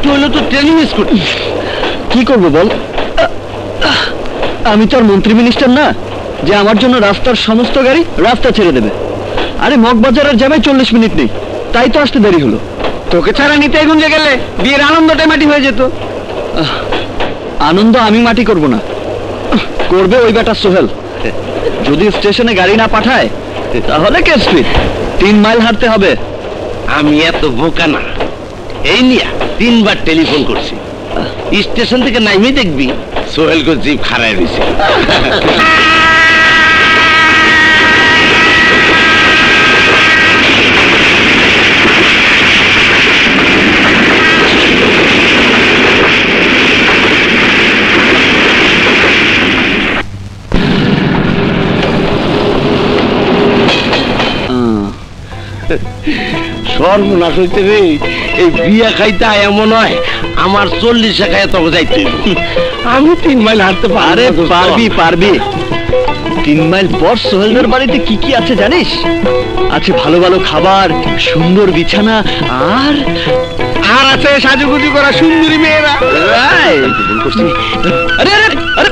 একটু হলো তো ট্রেনিং মিস করছি। কি করবো বল, আমি তো আর মন্ত্রী মিনিস্টার না যে আমার জন্য রাস্তার সমস্ত গাড়ি রাস্তা ছেড়ে দেবে। আরে মগবাজারের জ্যামে 40 মিনিট নেই, তাই তো আসতে দেরি হলো। তোকে ছাড়া নিতাইগঞ্জে গেলে বিয়ের আনন্দটাই মাটি হয়ে যেত। আনন্দ আমি মাটি করব না, করবে ওই বেটা সোহেল। যদি স্টেশনে গাড়ি না পাঠায় তাহলে কেস ফিট, 3 মাইল হাঁটতে হবে। আমি এত বোকা না, এই নিয়ে 3 বার টেলিফোন করছি। স্টেশন থেকে নাইমে দেখবি সোহেলকে জিপ খারায় দিছে। সর্বনাশ হইতে রে, এই বিয়া খাইতে এমন হয় আমার 40 খাইয়া তবে যাইতে। আমি 3 মাইল হাঁটতে আরে পারবি পারবি। 3 মাইল পর সোহেলদের বাড়িতে কি কি আছে জানিস? আছে ভালো ভালো খাবার, সুন্দর বিছানা, আর আর আছে সাজুগুজু করা সুন্দরী মেয়েরা। আরে আরে আরে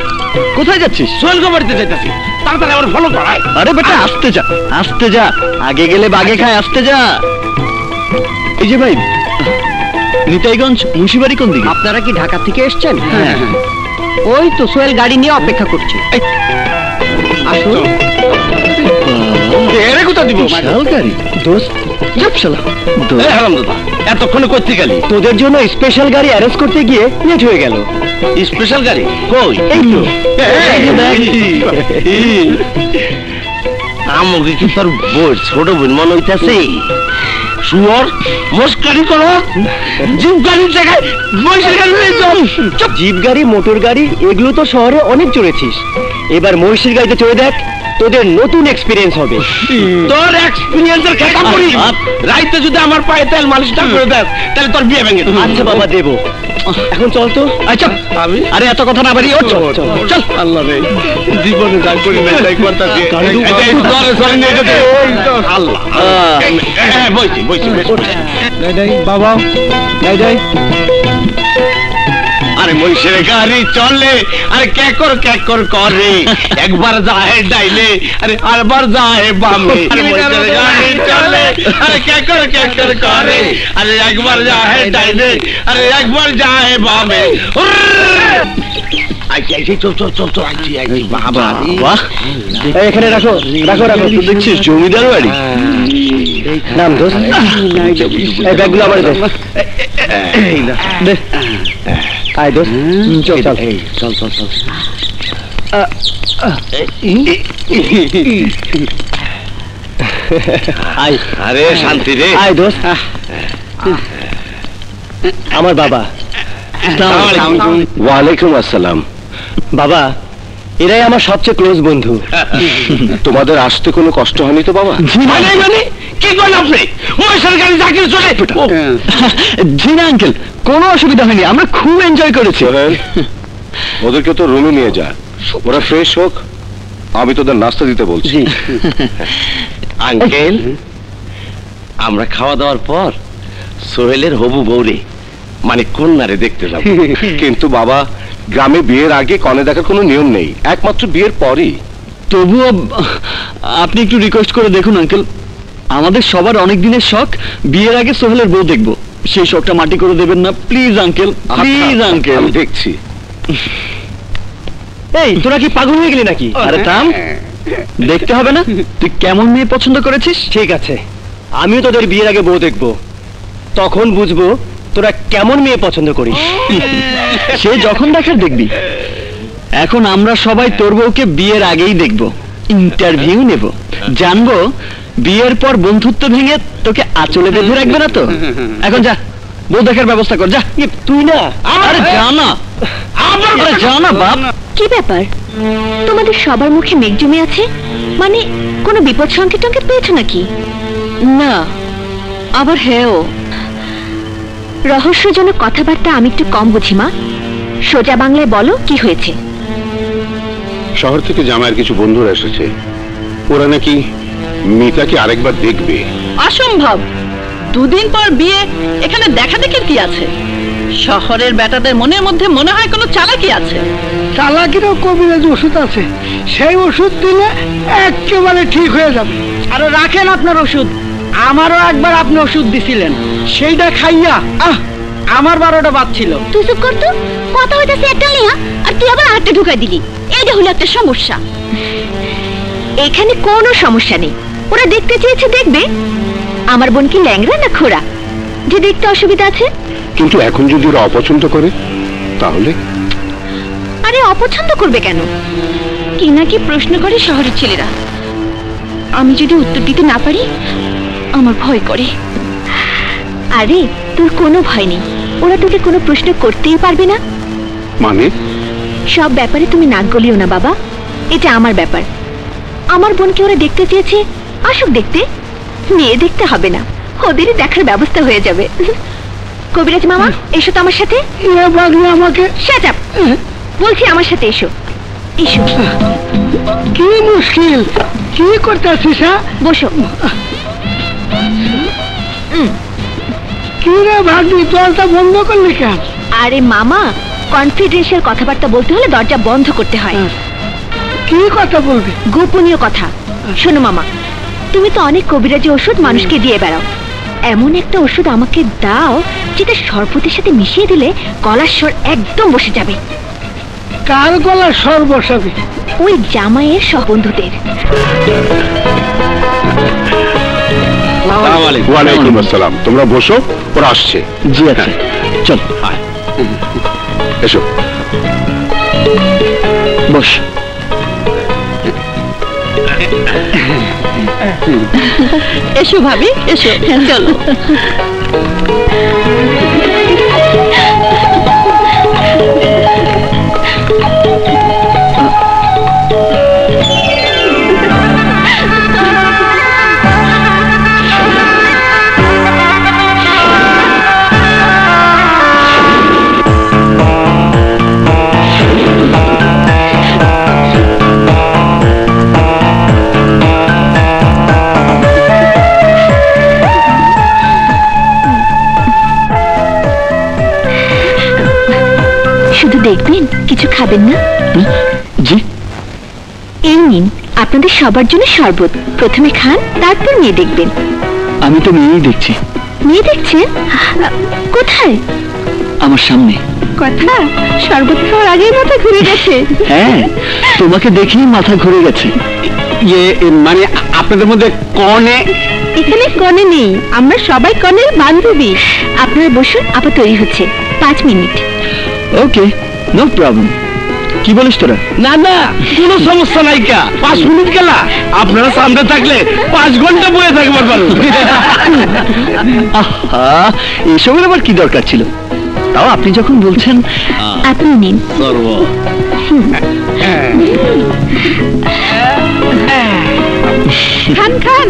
কোথায় যাচ্ছিস? সোহেলকে বাড়িতে যাইতেছি, তাড়াতাড়ি আমার ফলো করায়। আরে বেটা আস্তে যা, আস্তে যা, আগে গেলে বাগে খায়, আস্তে যা। এই যে ভাই, নিতাইগঞ্জ মুন্সিবাড়ি কোন দিকে? আপনারা কি ঢাকা থেকে এসেছেন? হ্যাঁ। ওই তো সোহেল গাড়ি নিয়ে অপেক্ষা করছে। আসুন। এরে কোথা দিব? বিশাল গাড়ি দোস্ত, এতক্ষণে করতে গেলি? তোদের জন্য স্পেশাল গাড়ি অ্যারেঞ্জ করতে গিয়ে লেট হয়ে গেল। স্পেশাল গাড়ি কই? এই তো আমাকে কি তোর বই ছোট বোন মনে হইতাছে? শুয়োর মস্কারি করো, জিপ গাড়ির জায়গায় মহিষের গাড়ি নিয়ে যাও। জিপ গাড়ি, মোটর গাড়ি এগুলো তো শহরে অনেক চড়েছিস, এবার মহিষের গাড়িতে চড়ে দেখ, তোদের নতুন এক্সপিরিয়েন্স হবে। তোর এক্সপিরিয়েন্সের খেতা করি। রাইতে যদি আমার পায়ে তেল মালিশ না করে দেখ তাহলে তোর বিয়ে ভেঙে দেব। আচ্ছা বাবা দেবো, এখন চল তো। আচ্ছা আমি আরে এত কথা না বাড়িয়ে চল চল। আল্লাহ রে, জীবনে যা করি না তাই করতাছি। আল্লাহ বইছি বইছি বাবা যাই। আরে মহিষের গাড়ি চলে, আরে ক্যাকর করে, একবার যায় ডাইলে, আরে আরবার যায় বামে। আরে মহিষের গাড়ি চলে, আরে ক্যাকর করে, আরে একবার যায় ডাইলে, আরে একবার যায় বামে। এখানে রাখো রাখো রাখো। তুই দেখছিস জমিদার বাড়ি? নাম দোস্ত, এই ব্যাগগুলো আমার দে। আয় দোস্ত, চল চল চল চল চল। আয়, আরে শান্তি রে। আয় দোস্ত। আমার বাবা। ওয়ালাইকুম আসসালাম। বাবা, এরাই আমার সবচেয়ে ক্লোজ বন্ধু। তোমাদের আসতে কোনো কষ্ট হয়নি তো বাবা? মানে কি করেন আপনি? মহিষের গাড়ি চাকরি চলে? জি না আঙ্কেল, কোনো অসুবিধা হয়নি, আমরা খুব এনজয় করেছি। ওদেরকে তো রুমে নিয়ে যা, ওরা ফ্রেশ হোক, আমি তোদের নাস্তা দিতে বলছি। আঙ্কেল, আমরা খাওয়া দাওয়ার পর সোহেলের হবু বউরে মানে কন্যারে দেখতে যাব। কিন্তু বাবা, গ্রামে বিয়ের আগে কনে দেখার কোনো নিয়ম নেই, একমাত্র বিয়ের পরই। তবুও আপনি একটু রিকোয়েস্ট করে দেখুন আঙ্কেল, আমাদের সবার অনেক দিনের শখ বিয়ের আগে সোহেলের বউ দেখবো, সেই শখটা মাটি করে দেবেন না প্লিজ আঙ্কেল, প্লিজ আঙ্কেল। আমি দেখছি। এই তোরা কি পাগল হয়ে গেলি নাকি? আরে থাম, দেখতে হবে না তুই কেমন মেয়ে পছন্দ করেছিস? ঠিক আছে, আমিও তোদের বিয়ের আগে বউ দেখবো, তখন বুঝবো তোরা কেমন মেয়ে পছন্দ করিস। সে যখন দেখার দেখবি, এখন আমরা সবাই তোর বউকে বিয়ের আগেই দেখবো, ইন্টারভিউ নেব, জানবো বিয়ের পর বন্ধুত্ব ভেঙে তোকে আঁচলে বেঁধে রাখবে না তো। এখন যা, বউ দেখার ব্যবস্থা কর যা। তুই না? আরে যা না, আরে যা না বাপ। কি ব্যাপার, তোমাদের সবার মুখে মেঘ জমে আছে, মানে কোনো বিপদ সংকেত টঙ্কেত পেয়েছো নাকি? না, আবার হ্যাঁ, রহস্যজনক কথাবার্তা আমি একটু কম বুঝি মা, সোজা বাংলায় বলো কি হয়েছে। শহর থেকে জামাইয়ের কিছু বন্ধুরা এসেছে, ওরা নাকি মিতাকে আরেকবার দেখবে। অসম্ভব, দুদিন পর বিয়ে, এখানে দেখা দেখে কি আছে? শহরের বেটাদের মনের মধ্যে মনে হয় কোনো চালাকি আছে। চালাকিরও কবিরাজ ওষুধ আছে, সেই ওষুধ দিলে একেবারে ঠিক হয়ে যাবে। আরো রাখেন আপনার ওষুধ, আমারও একবার আপনি ওষুধ দিছিলেন, সেইটা খাইয়া আমার 12টা বাজছিল। তুই চুপ কর তো, কথা হইতাছে একটা লিয়া আর তুই আবার আটটা ঢুকাই দিলি। এইটা হলো একটা সমস্যা। এখানে কোনো সমস্যা নেই, ওরা দেখতে চেয়েছে দেখবে। আমার বোন কি ল্যাংড়া না খোড়া যে দেখতে অসুবিধা আছে? কিন্তু এখন যদি ওরা অপছন্দ করে তাহলে? আরে অপছন্দ করবে কেন? কি না কি প্রশ্ন করে শহরের ছেলেরা, আমি যদি উত্তর দিতে না পারি আমার ভয় করে। আরে তোর কোনো ভয় নেই, ওরা তোকে কোনো প্রশ্ন করতেই পারবে না। মানে? সব ব্যাপারে তুমি নাক গলিও না বাবা, এটা আমার ব্যাপার। আমার বোনকে ওরা দেখতে চেয়েছে, আসুক দেখতে। মেয়ে দেখতে হবে না, ওদেরই দেখার ব্যবস্থা হয়ে যাবে। কবিরাজ মামা এসো তো আমার সাথে। আমাকে শাট আপ, বলছি আমার সাথে এসো। এসো। কি মুশকিল, কি করতেছিস? বসো। কি রে ভাগ্নি, দরজা বন্ধ করলি কেন? আরে মামা, কনফিডেন্সিয়াল কথাবার্তা বলতে হলে দরজা বন্ধ করতে হয়। কি কথা বলবি? গোপনীয় কথা। শোনো মামা, তুমি তো অনেক কবিরাজি ওষুধ মানুষকে দিয়ে বেড়াও, এমন একটা ওষুধ আমাকে দাও যেটা শরবতের সাথে মিশিয়ে দিলে গলার স্বর একদম বসে যাবে। কার গলার স্বর বসাবি? ওই জামাইয়ের সব বন্ধুদের। ওয়ালাইকুম আসসালাম। তোমরা বসো, ওরা আসছে। জি আছে, চল এসো। বস। এসো ভাবি, এসো, চলো। শুধু দেখবেন, কিছু খাবেন না? জি। এই নিন আপনাদের সবার জন্য শরবত, প্রথমে খান, তারপর মেয়ে দেখবেন। আমি তো মেয়েই দেখছি। মেয়ে দেখছেন? কোথায়? আমার সামনে। কথা, শরবত খাওয়ার আগেই মাথা ঘুরে গেছে। হ্যাঁ, তোমাকে দেখেই মাথা ঘুরে গেছে। ইয়ে মানে আপনাদের মধ্যে কনে? এখানে কনে নেই, আমরা সবাই কনের বান্ধবী। আপনারা বসুন, আপা তৈরি হচ্ছে, 5 মিনিট। ওকে, নো প্রবলেম। কি বলিস তোরা? না না, কোনো সমস্যা নাই। 5 মিনিট গেলা, আপনারা সামনে থাকলে 5 ঘন্টা বয়ে থাকবার পারুন। আহা, এসবের আবার কি দরকার ছিল? তাও আপনি যখন বলছেন। আপনি নিন। সর্ব খান খান।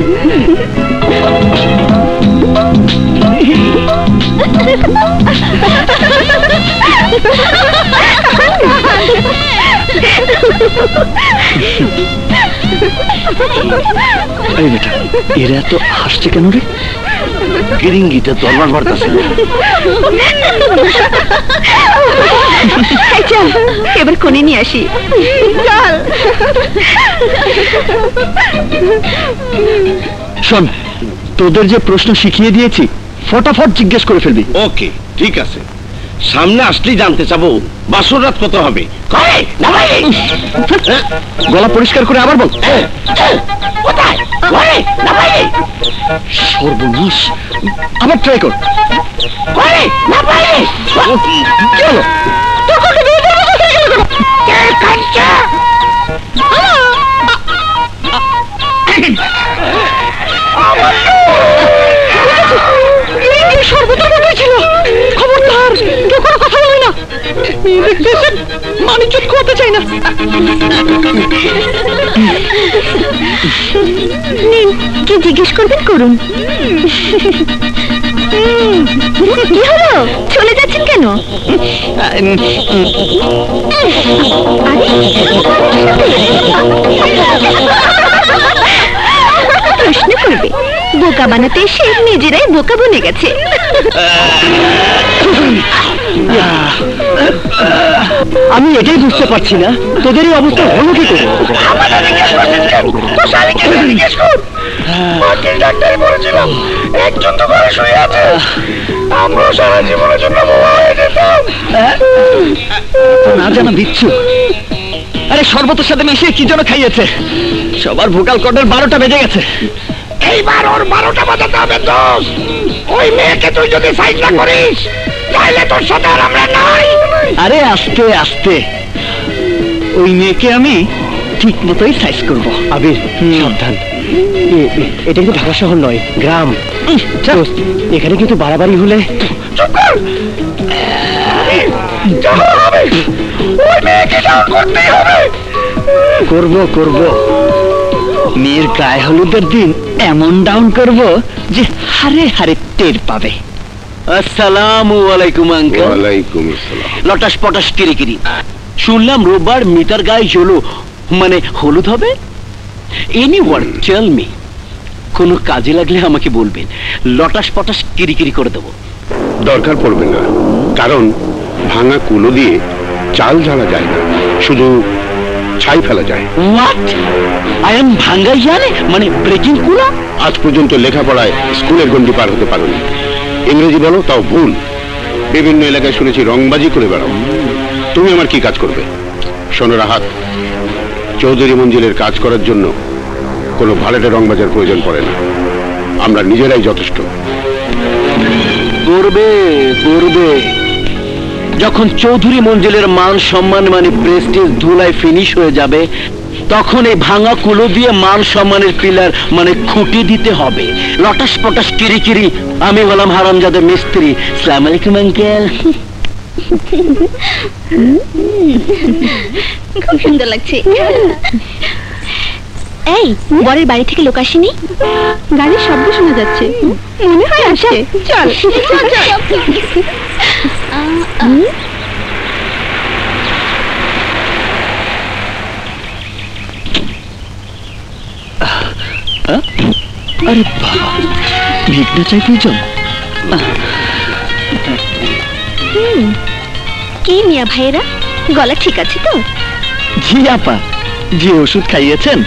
এই বেটা, এরা এত হাসছে কেন রে? গিরিঙ্গিতে তরবার করতেছে। এবার কোণে নিয়ে আসি। চল। শোন, তোদের যে প্রশ্ন শিখিয়ে দিয়েছি ফটাফট জিজ্ঞেস করে ফেলবি। ওকে, ঠিক আছে। সামনে আসলেই জানতে চাবো বাসর রাত কত হবে। গলা পরিষ্কার করে আবার বল। সর্বনাশ, আবার ট্রাই কর। কি হলো? সর্বদার মধ্যে ছিল। খবরদার কেউ কোনো কথা বলে না। মানুষ করতে চাই না। কি জিজ্ঞেস করবেন করুন। কি হলো, চলে যাচ্ছেন কেন? প্রশ্ন করবে, বোকা বানাতে এসে নিজেরাই বোকা বনে গেছে। আমি এটাই বুঝতে পারছি না তোদের এই অবস্থা হলো কি করে। ডাক্তার বলেছিলাম একজন তো ঘরে শুয়ে আছে, আমরা সারা জীবনের জন্য বোমা হয়ে যেতাম। না জানা বিচ্ছু, আরে শরবতের সাথে মিশিয়ে কি যেন খাইয়েছে, সবার ভোকাল কর্ডের 12টা বেজে গেছে। এইবার ওর 12টা বাজাতে হবে দোষ। ওই মেয়েকে তুই যদি সাইড না করিস তাহলে তোর সাথে আর আমরা নাই। আরে আস্তে আস্তে, ওই মেয়েকে আমি ঠিক মতোই সাইজ করব। আবির সাবধান, এটা কিন্তু ঢাকা শহর নয়, গ্রাম। দোস্ত, এখানে কিন্তু বাড়াবাড়ি হলে চুপ কর। ওই মেয়েকে ডাউন করতেই হবে। করব করব, মেয়ের গায়ে হলুদের দিন এমন ডাউন করব যে হারে হারে টের পাবে। আসসালামু আলাইকুম আঙ্কেল। ওয়ালাইকুম আসসালাম। লটাস পটাস কিরিকিরি, শুনলাম রোববার মিতার গায়ে মানে হলুদ হবে। এনি ওয়ার্ক টেল মি, কোনো কাজে লাগলে আমাকে বলবেন, লটাস পটাস কিরিকিরি করে দেবো। দরকার পড়বে না, কারণ ভাঙা কুলো দিয়ে চাল ঝাড়া যায় না, শুধু ছাই ফেলা যায়। হোয়াট? আই এম ভাঙ্গাইয়ানে, মানে ব্রেকিং কুলা? আজ পর্যন্ত লেখাপড়ায় স্কুলের গণ্ডি পার হতে পারোনি, ইংরেজি বলো তাও ভুল। বিভিন্ন এলাকায় শুনেছি রংবাজি করে বেড়াও। তুমি আমার কি কাজ করবে? শোনো রাহাত, চৌধুরী মঞ্জিলের কাজ করার জন্য কোনো ভাড়াটে রংবাজার প্রয়োজন পড়ে না, আমরা নিজেরাই যথেষ্ট। করবে করবে, যখন চৌধুরী মঞ্জিলের মান সম্মান মানে প্রেস্টিজ ধুলায় ফিনিশ হয়ে যাবে, তখন এই ভাঙা কুলো দিয়ে মান সম্মানের পিলার মানে খুঁটি দিতে হবে। লটাস পটাস কিরিকিরি, আমি হলাম হারামজাদা মিস্ত্রি। আসসালামু আলাইকুম আঙ্কেল। খুব সুন্দর লাগছে। এই, বরের বাড়ি থেকে লোক আসেনি? গাড়ির শব্দ শোনা যাচ্ছে, মনে হয় আসে। চল চল চল। আরে বাবা, ভিড়টা চাইতেই চল। কি মিয়া ভাইয়েরা, গলা ঠিক আছে তো? জি আপা, যে ওষুধ খাইয়েছেন,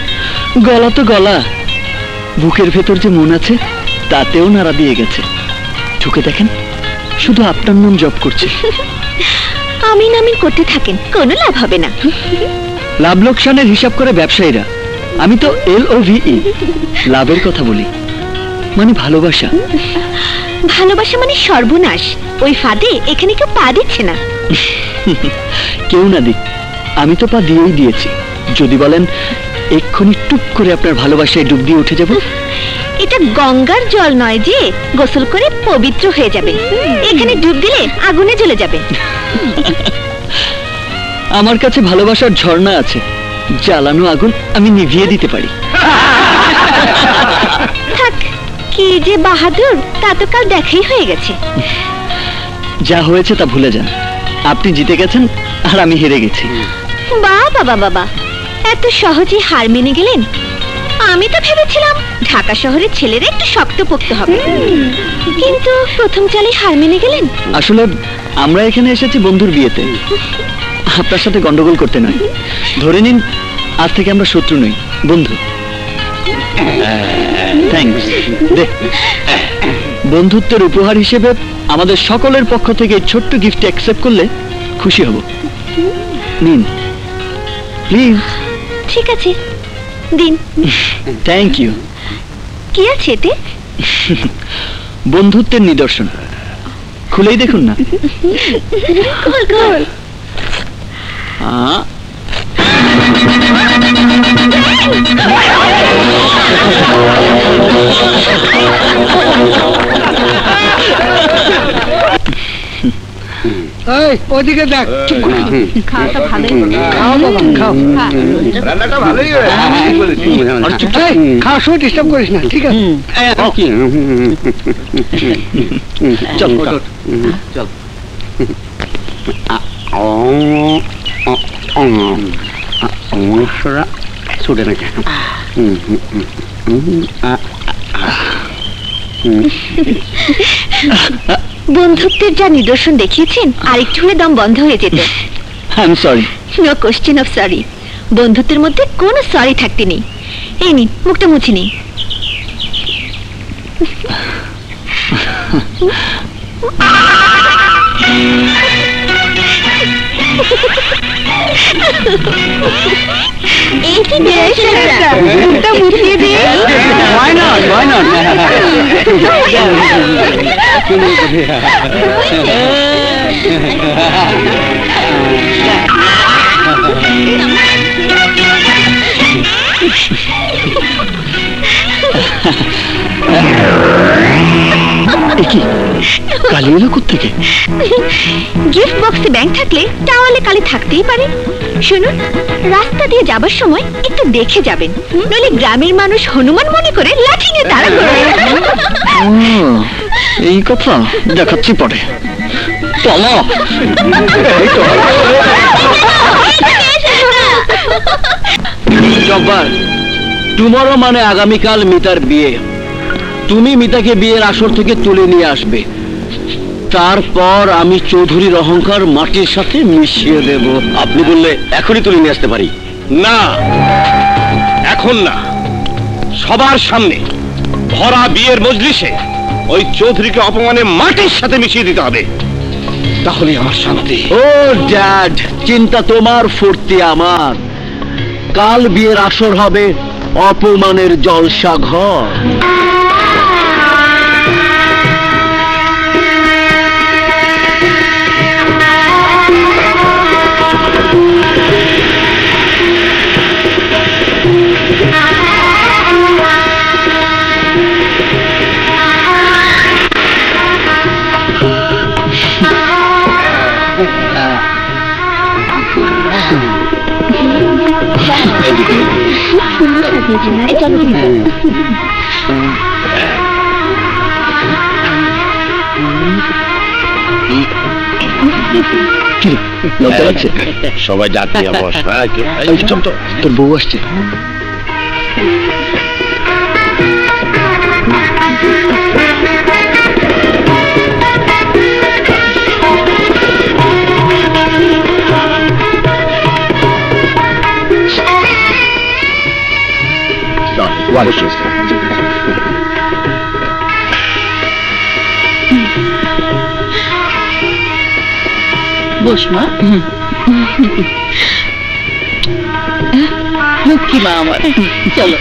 গলা তো গলা, বুকের ভেতর যে মন আছে তাতেও নাড়া দিয়ে গেছে। ঢুকে দেখেন, শুধু আপনার নাম জপ করছে। আমিন আমিন করতে থাকেন, কোনো লাভ হবে না। লাভ লোকসানের হিসাব করে ব্যবসায়ীরা, আমি তো LOVE, লাভের কথা বলি, মানে ভালোবাসা। ভালোবাসা মানে সর্বনাশ, ওই ফাঁদে এখানে কেউ পা দিচ্ছে না। কেউ না দিক, আমি তো পা দিয়েই দিয়েছি। যদি বলেন এক্ষুনি টুক করে আপনার ভালোবাসায় ডুব দিয়ে উঠে যাব। এটা গঙ্গার জল নয় যে গোসল করে পবিত্র হয়ে যাবে, এখানে ডুব দিলে আগুনে জ্বলে যাবে। আমার কাছে ভালোবাসার ঝর্ণা আছে, জ্বালানো আগুন আমি নিভিয়ে দিতে পারি। থাক, কি যে বাহাদুর, তা তো কাল দেখাই হয়ে গেছে। যা হয়েছে তা ভুলে যান, আপনি জিতে গেছেন আর আমি হেরে গেছি। বাবা বাবা বাবা, এত সহজে হার মেনে গেলেন? আমি তো ভেবেছিলাম ঢাকা শহরের ছেলেরা একটু শক্তপোক্ত হবে, কিন্তু প্রথম চালে হার মেনে গেলেন। আসলে আমরা এখানে এসেছি বন্ধুর বিয়েতে, আপনার সাথে গন্ডগোল করতে নয়। ধরে নিন আজ থেকে আমরা শত্রু নই, বন্ধু। থ্যাঙ্কস। বন্ধুত্বের উপহার হিসেবে আমাদের সকলের পক্ষ থেকে ছোট্ট গিফট অ্যাকসেপ্ট করলে খুশি হব। নিন প্লিজ। ঠিক আছে, দিন। Thank you. কি আছে এতে? বন্ধুত্বের নিদর্শন, খুলেই দেখুন না। খোল খোল। এই ওদিকে দেখ। খাওয়াটা ভালোই খাও বাবা, খাও। রান্নাটা ভালোই হয়েছে। এই, খাওয়ার সময় ডিস্টার্ব করিস না, ঠিক আছে? চল চল। সমস্যাটা ছুটে নাকি? বন্ধুত্বের যা নিদর্শন দেখিয়েছেন আরেকটু হলে দম বন্ধ হয়ে যেত। I am sorry. No question of sorry. বন্ধুত্বের মধ্যে কোনো সরি থাকতে নেই। এই নিন, মুখটা মুছে নিন। এই কি নিরাশাটা? মুখটা মুছিয়ে দিন। Why not? Why not? কি কালি এলো কোত্থেকে? গিফট বক্সে ব্যাংক থাকলে টাওয়ালে কালি থাকতেই পারে। শুনুন, রাস্তা দিয়ে যাবার সময় একটু দেখে যাবেন, নইলে গ্রামের মানুষ হনুমান মনে করে লাঠি নিয়ে তাড়া করবে। এই কথা দেখাচ্ছি পরে। চলো। জব্বার, টুমরো মানে আগামীকাল মিতার বিয়ে। তুমি মিতাকে বিয়ের আসর থেকে তুলে নিয়ে আসবে, তারপর আমি চৌধুরীর অহংকার মাটির সাথে মিশিয়ে দেব। আপনি বললে এখনই তুলে নিয়ে আসতে পারি। না, এখন না, সবার সামনে ভরা বিয়ের মজলিসে ওই চৌধুরীকে অপমানে মাটির সাথে মিশিয়ে দিতে হবে, তাহলে আমার শান্তি। ও ড্যাড, চিন্তা তোমার, ফুর্তি আমার। কাল বিয়ের আসর হবে অপমানের জলসা ঘর। লজ্জা লাগছে? সবাই জাত নিয়ে বস। তোর বউ আসছে। বস মা। লক্ষ্মী মা আমার, চলো।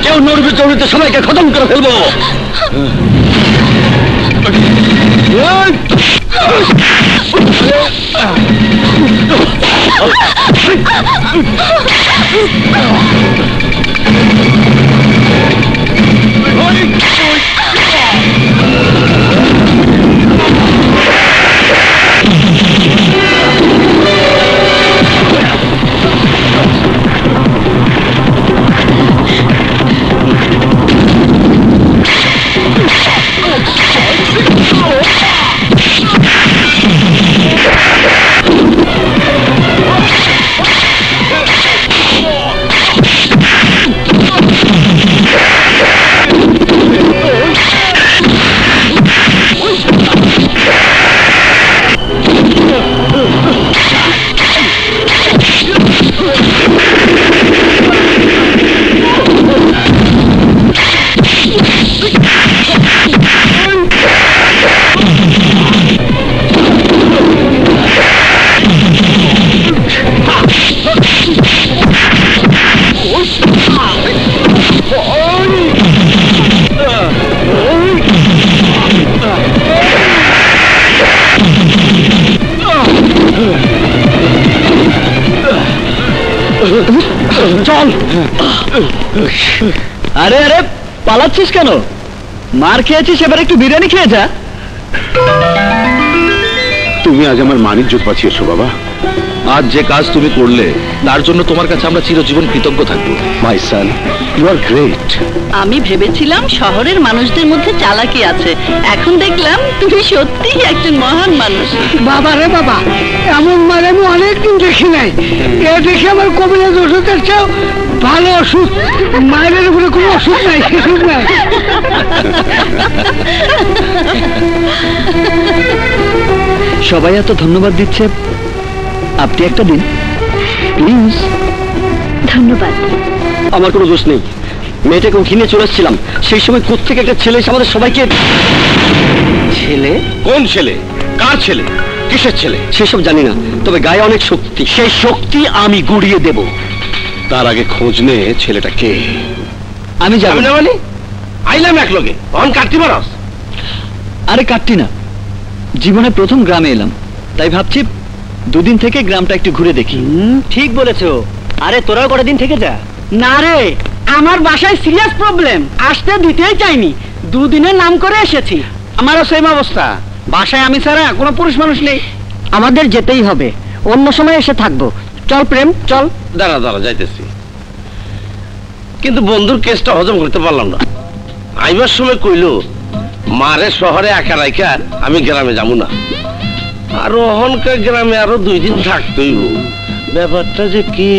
কেউ নড়বে চড়িতে সবাইকে খতম করে ফেলবো। চল। আরে আরে পালাচ্ছিস কেন? মার খেয়েছিস, এবার একটু বিরিয়ানি খেয়ে যা। তুমি আজ আমার মান ইজ্জত বাঁচিয়েছো বাবা। আজ যে কাজ তুমি করলে তার জন্য তোমার কাছে আমরা চিরজীবন কৃতজ্ঞ থাকবো। মাই সান, ইউ আর গ্রেট। আমি ভেবেছিলাম শহরের মানুষদের মধ্যে চালাকি আছে, এখন দেখলাম তুমি সত্যিই একজন মহান মানুষ। বাবা রে বাবা, এমন মার আমি অনেকদিন দেখি নাই। এ দেখে আমার কবিরাজ ওষুধের চেয়েও ভালো ওষুধ। মায়ের উপরে কোনো ওষুধ নাই, ওষুধ নাই। সবাই এত ধন্যবাদ দিচ্ছে, আপনি একটা দিন প্লিজ। ধন্যবাদ। আমার কোনো দোষ নেই, মেয়েটাকে ঘিরে চলে এসেছিলাম, সেই সময় কোত্থেকে একটা ছেলে এসে আমাদের সবাইকে। ছেলে? কোন ছেলে? কার ছেলে? কিসের ছেলে? সেসব জানি না, তবে গায়ে অনেক শক্তি, সেই শক্তি আমি গুড়িয়ে দেব। তার আগে খোঁজ নে ছেলেটা কে। আমি যাবো না। মানে আইলাম এক লগে অন কাটতে পারস? আরে কাটতি না, জীবনে প্রথম গ্রামে এলাম, তাই ভাবছি দুদিন থেকে গ্রামটা একটু ঘুরে দেখি। ঠিক বলেছো। আরে তোরাও কটা দিন থেকে যা। না রে, আমার বাসায় সিরিয়াস প্রবলেম, আসতে দিতেই চাইনি, দুদিনের নাম করে এসেছি। আমারও সেম অবস্থা, বাসায় আমি ছাড়া কোনো পুরুষ মানুষ নেই। আমাদের যেতেই হবে, অন্য সময় এসে থাকবো। চল প্রেম, চল। দাঁড়া দাঁড়া যাইতেছি, কিন্তু বন্ধুর কেসটা হজম করতে পারলাম না। আইবার সময় কইলো মারে শহরে একা রাইখা আমি গ্রামে যাবো না, আর অহনকার গ্রামে আরো 2 দিন থাকতেই। ব্যাপারটা যে কি।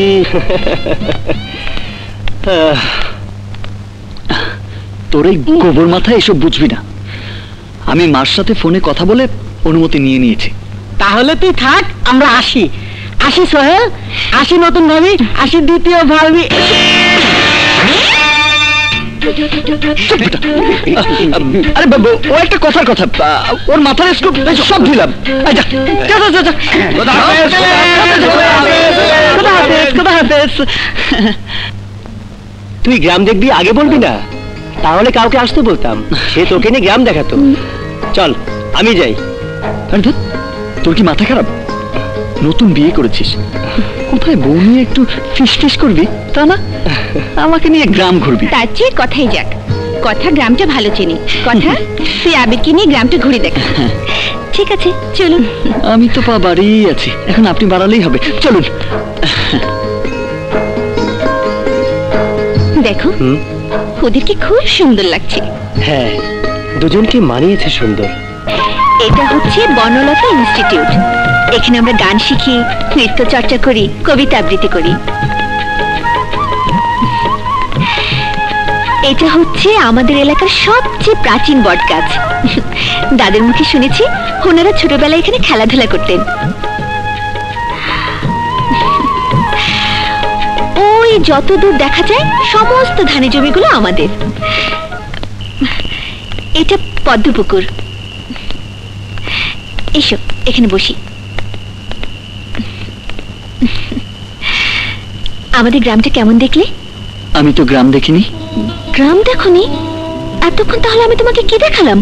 তোর এই গোবর মাথায় এসব বুঝবি না। আমি মার সাথে ফোনে কথা বলে অনুমতি নিয়ে নিয়েছি। তাহলে তুই থাক, আমরা আসি। আসি সোহেল, আসি নতুন ভাবি, আসি দ্বিতীয় ভাবি। আরে বাবু, ও একটা কথার কথা, ওর মাথায় সব দিলাম। তুই গ্রাম দেখবি আগে বলবি না, তাহলে কাউকে আসতে বলতাম, সে তোকে নিয়ে গ্রাম দেখাতো। চল আমি যাই। তোর কি মাথা খারাপ? নতুন বিয়ে করেছিস, কোথায় বউ নিয়ে একটু ফিস করবি তা না, আমাকে নিয়ে গ্রাম ঘুরবি। তার চেয়ে কথাই যাক, কথা গ্রামটা ভালো চিনি। কথা তুই আবেগকে নিয়ে গ্রামটা ঘুরে দেখ। ঠিক আছে চলুন। আমি তো পা বাড়িয়েই আছি, এখন আপনি বাড়ালেই হবে। চলুন। দেখো ওদেরকে খুব সুন্দর লাগছে। হ্যাঁ, দুজনকে মানিয়েছে সুন্দর। এটা হচ্ছে বনলতা ইনস্টিটিউট, এখানে আমরা গান শিখি, নৃত্য চর্চা করি, কবিতা আবৃত্তি করি। এটা হচ্ছে আমাদের এলাকার সবচেয়ে প্রাচীন বট গাছ। দাদের মুখে শুনেছি ওনারা ছোটবেলায় এখানে খেলাধুলা করতেন। ওই যত দূর দেখা যায় সমস্ত ধানের জমিগুলো আমাদের। এটা পদ্মপুকুর। এসো এখানে বসি। আমাদের গ্রামটা কেমন দেখলে? আমি তো গ্রাম দেখিনি। গ্রাম দেখনি? এতক্ষণ তাহলে আমি তোমাকে কি দেখালাম?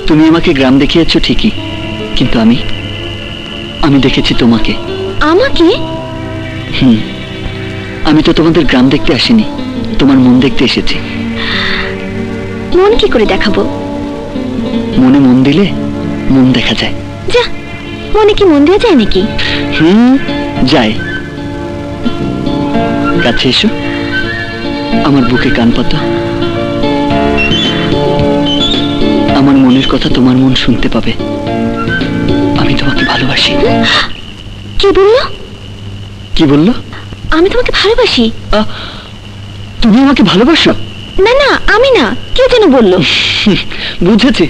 তুমি আমাকে গ্রাম দেখিয়েছো ঠিকই, কিন্তু আমি দেখেছি তোমাকে। আমাকে? আমি তো তোমাদের গ্রাম দেখতে আসিনি, তোমার মন দেখতে এসেছি। মন কি করে দেখাবো? মনে মন দিলে মন দেখা যায়। যা, মনে কি মন দেওয়া যায় নাকি? যায়। কাছে এসো, আমার বুকে কান পাতো। আমার মনের কথা তোমার মন শুনতে পাবে। আমি তোমাকে ভালোবাসি। কি বললো? কি বললো? আমি তোমাকে ভালোবাসি। তুমি আমাকে ভালোবাসো? না না, আমি না, কে যেন বললো। বুঝেছি,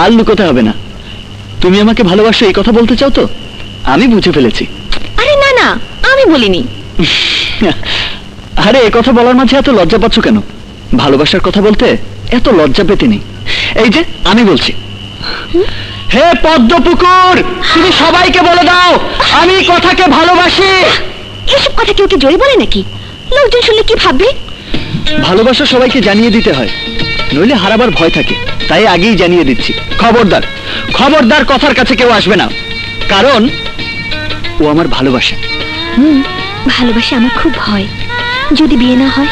আর লুকোতে হবে না। তুমি আমাকে ভালোবাসো এই কথা বলতে চাও তো? আমি বুঝে ফেলেছি। আরে না না, আমি বলিনি। আরে এ কথা বলার মাঝে এত লজ্জা পাচ্ছ কেন? ভালোবাসার কথা বলতে এত লজ্জা পেতে নেই। এই যে আমি বলছি, হে পদ্মপুকুর, তুমি সবাইকে বলে দাও আমি কথাকে ভালোবাসি। এসব কথা কেউ কি জোরে বলে নাকি? লোকজন শুনলে কি ভাববে? ভালোবাসা সবাইকে জানিয়ে দিতে হয়, নইলে হারাবার ভয় থাকে, তাই আগেই জানিয়ে দিচ্ছি। খবরদার, খবরদার কথার কাছে কেউ আসবে না, কারণ ও আমার ভালোবাসা। ভালোবাসা আমার খুব ভয়, যদি বিয়ে না হয়।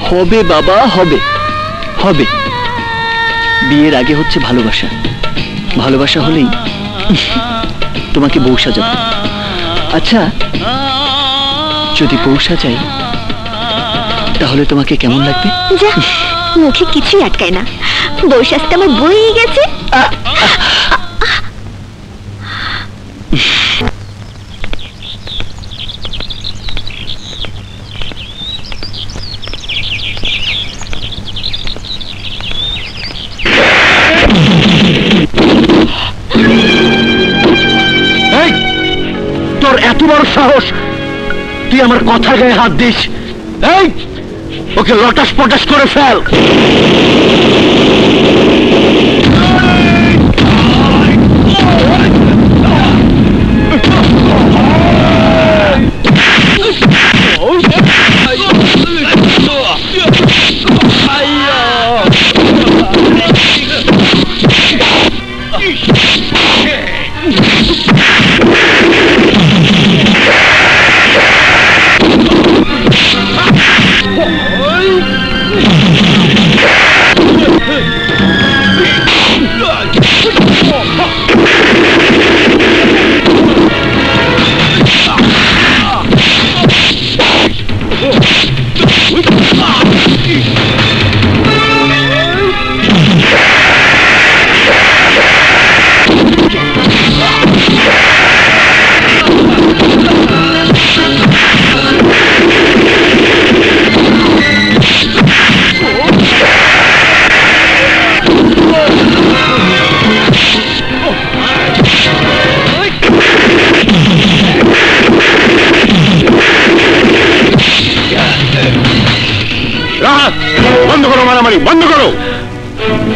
হবে বাবা, হবে হবে। বিয়ের আগে হচ্ছে ভালোবাসা, ভালোবাসা হলেই তোমাকে বউ সাজাবো। আচ্ছা, যদি বউ সাজাই তাহলে তোমাকে কেমন লাগবে? যা, মুখে কিছুই আটকায় না, বউ সাজতে আমার বই গেছে। তোর এত বড় সাহস, তুই আমার কথার গায়ে হাত দিস? এই, ওকে লটাস পটাস করে ফেল। বন্ধ করো মারামারি, বন্ধ করো।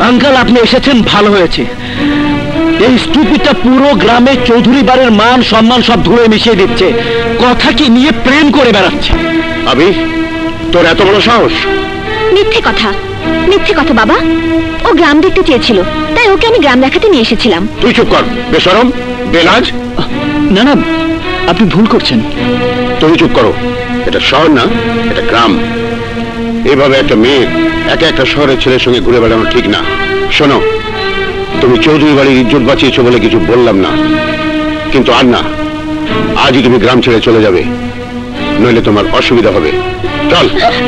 আঙ্কেল, আপনি এসেছেন ভালো হয়েছে। এই স্টুপিডটা পুরো গ্রামে চৌধুরী বাড়ির মান সম্মান সব ধুয়ে মিশিয়ে দিচ্ছে, কথা কি নিয়ে প্রেম করে বেড়াচ্ছে। আবি, তোর এত বড় সাহস? মিথ্যে কথা, মিথ্যে কথা বাবা। ও গ্রাম দেখতে চেয়েছিল, তাই ওকে আমি গ্রাম দেখাতে নিয়ে এসেছিলাম। তুই চুপ কর, বেশরম, বেলাজ। না না, আপনি ভুল করছেন। তুমি চুপ করো। এটা শহর না, এটা গ্রাম। এভাবে একটা মেয়ে একা একটা শহরের ছেলের সঙ্গে ঘুরে বেড়ানো ঠিক না। শোনো, তুমি চৌধুরী বাড়ির ইজ্জত বাঁচিয়েছো বলে কিছু বললাম না, কিন্তু আর না, আজই তুমি গ্রাম ছেড়ে চলে যাবে, নইলে তোমার অসুবিধা হবে। চল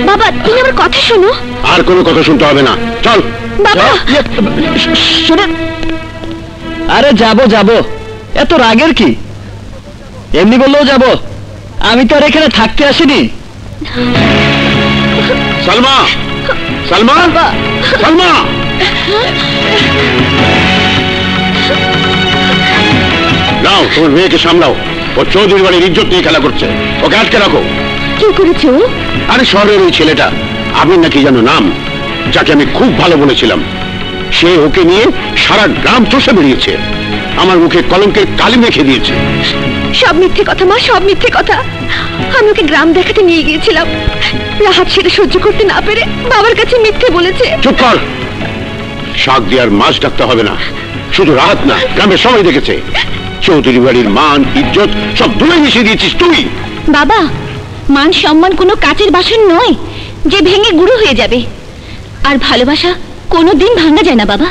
বাবা, তুমি আমার কথা শোনো। আর কোনো কথা শুনতে হবে না, চল বাবা। শুনুন, আরে যাবো যাবো, এত রাগের কি? এমনি বললেও যাবো, আমি তো আর এখানে থাকতে আসিনি। সালমা, সালমা, সালমা, নাও তোমার মেয়েকে সামলাও। ও চৌধুরী বাড়ির ইজ্জত নিয়ে খেলা করছে, ওকে আটকে রাখো। কি করেছো? আরে শহরের ওই ছেলেটা, আমি নাকি জানো নাম, যাকে আমি খুব ভালো বলেছিলাম, সে ওকে নিয়ে সারা গ্রাম চষে বেরিয়েছে, আমার মুখে কলঙ্কের কালি মেখে দিয়েছে। সব মিথ্যে কথা মা, সব মিথ্যে কথা। আমি ওকে গ্রাম দেখাতে নিয়ে গিয়েছিলাম, রাহাত সেটা সহ্য করতে না পেরে বাবার কাছে মিথ্যে বলেছে। চুপ কর, শাক দিয়ে আর মাছ ডাকতে হবে না। শুধু রাহাত না, গ্রামের সবাই দেখেছে চৌধুরী বাড়ির মান ইজ্জত সব ধুয়ে মিশিয়ে দিয়েছিস তুই। বাবা, মান সম্মান কোনো কাচের বাসন নয় যে ভেঙে গুঁড়ো হয়ে যাবে, আর ভালোবাসা কোনোদিন ভাঙা যায় না বাবা।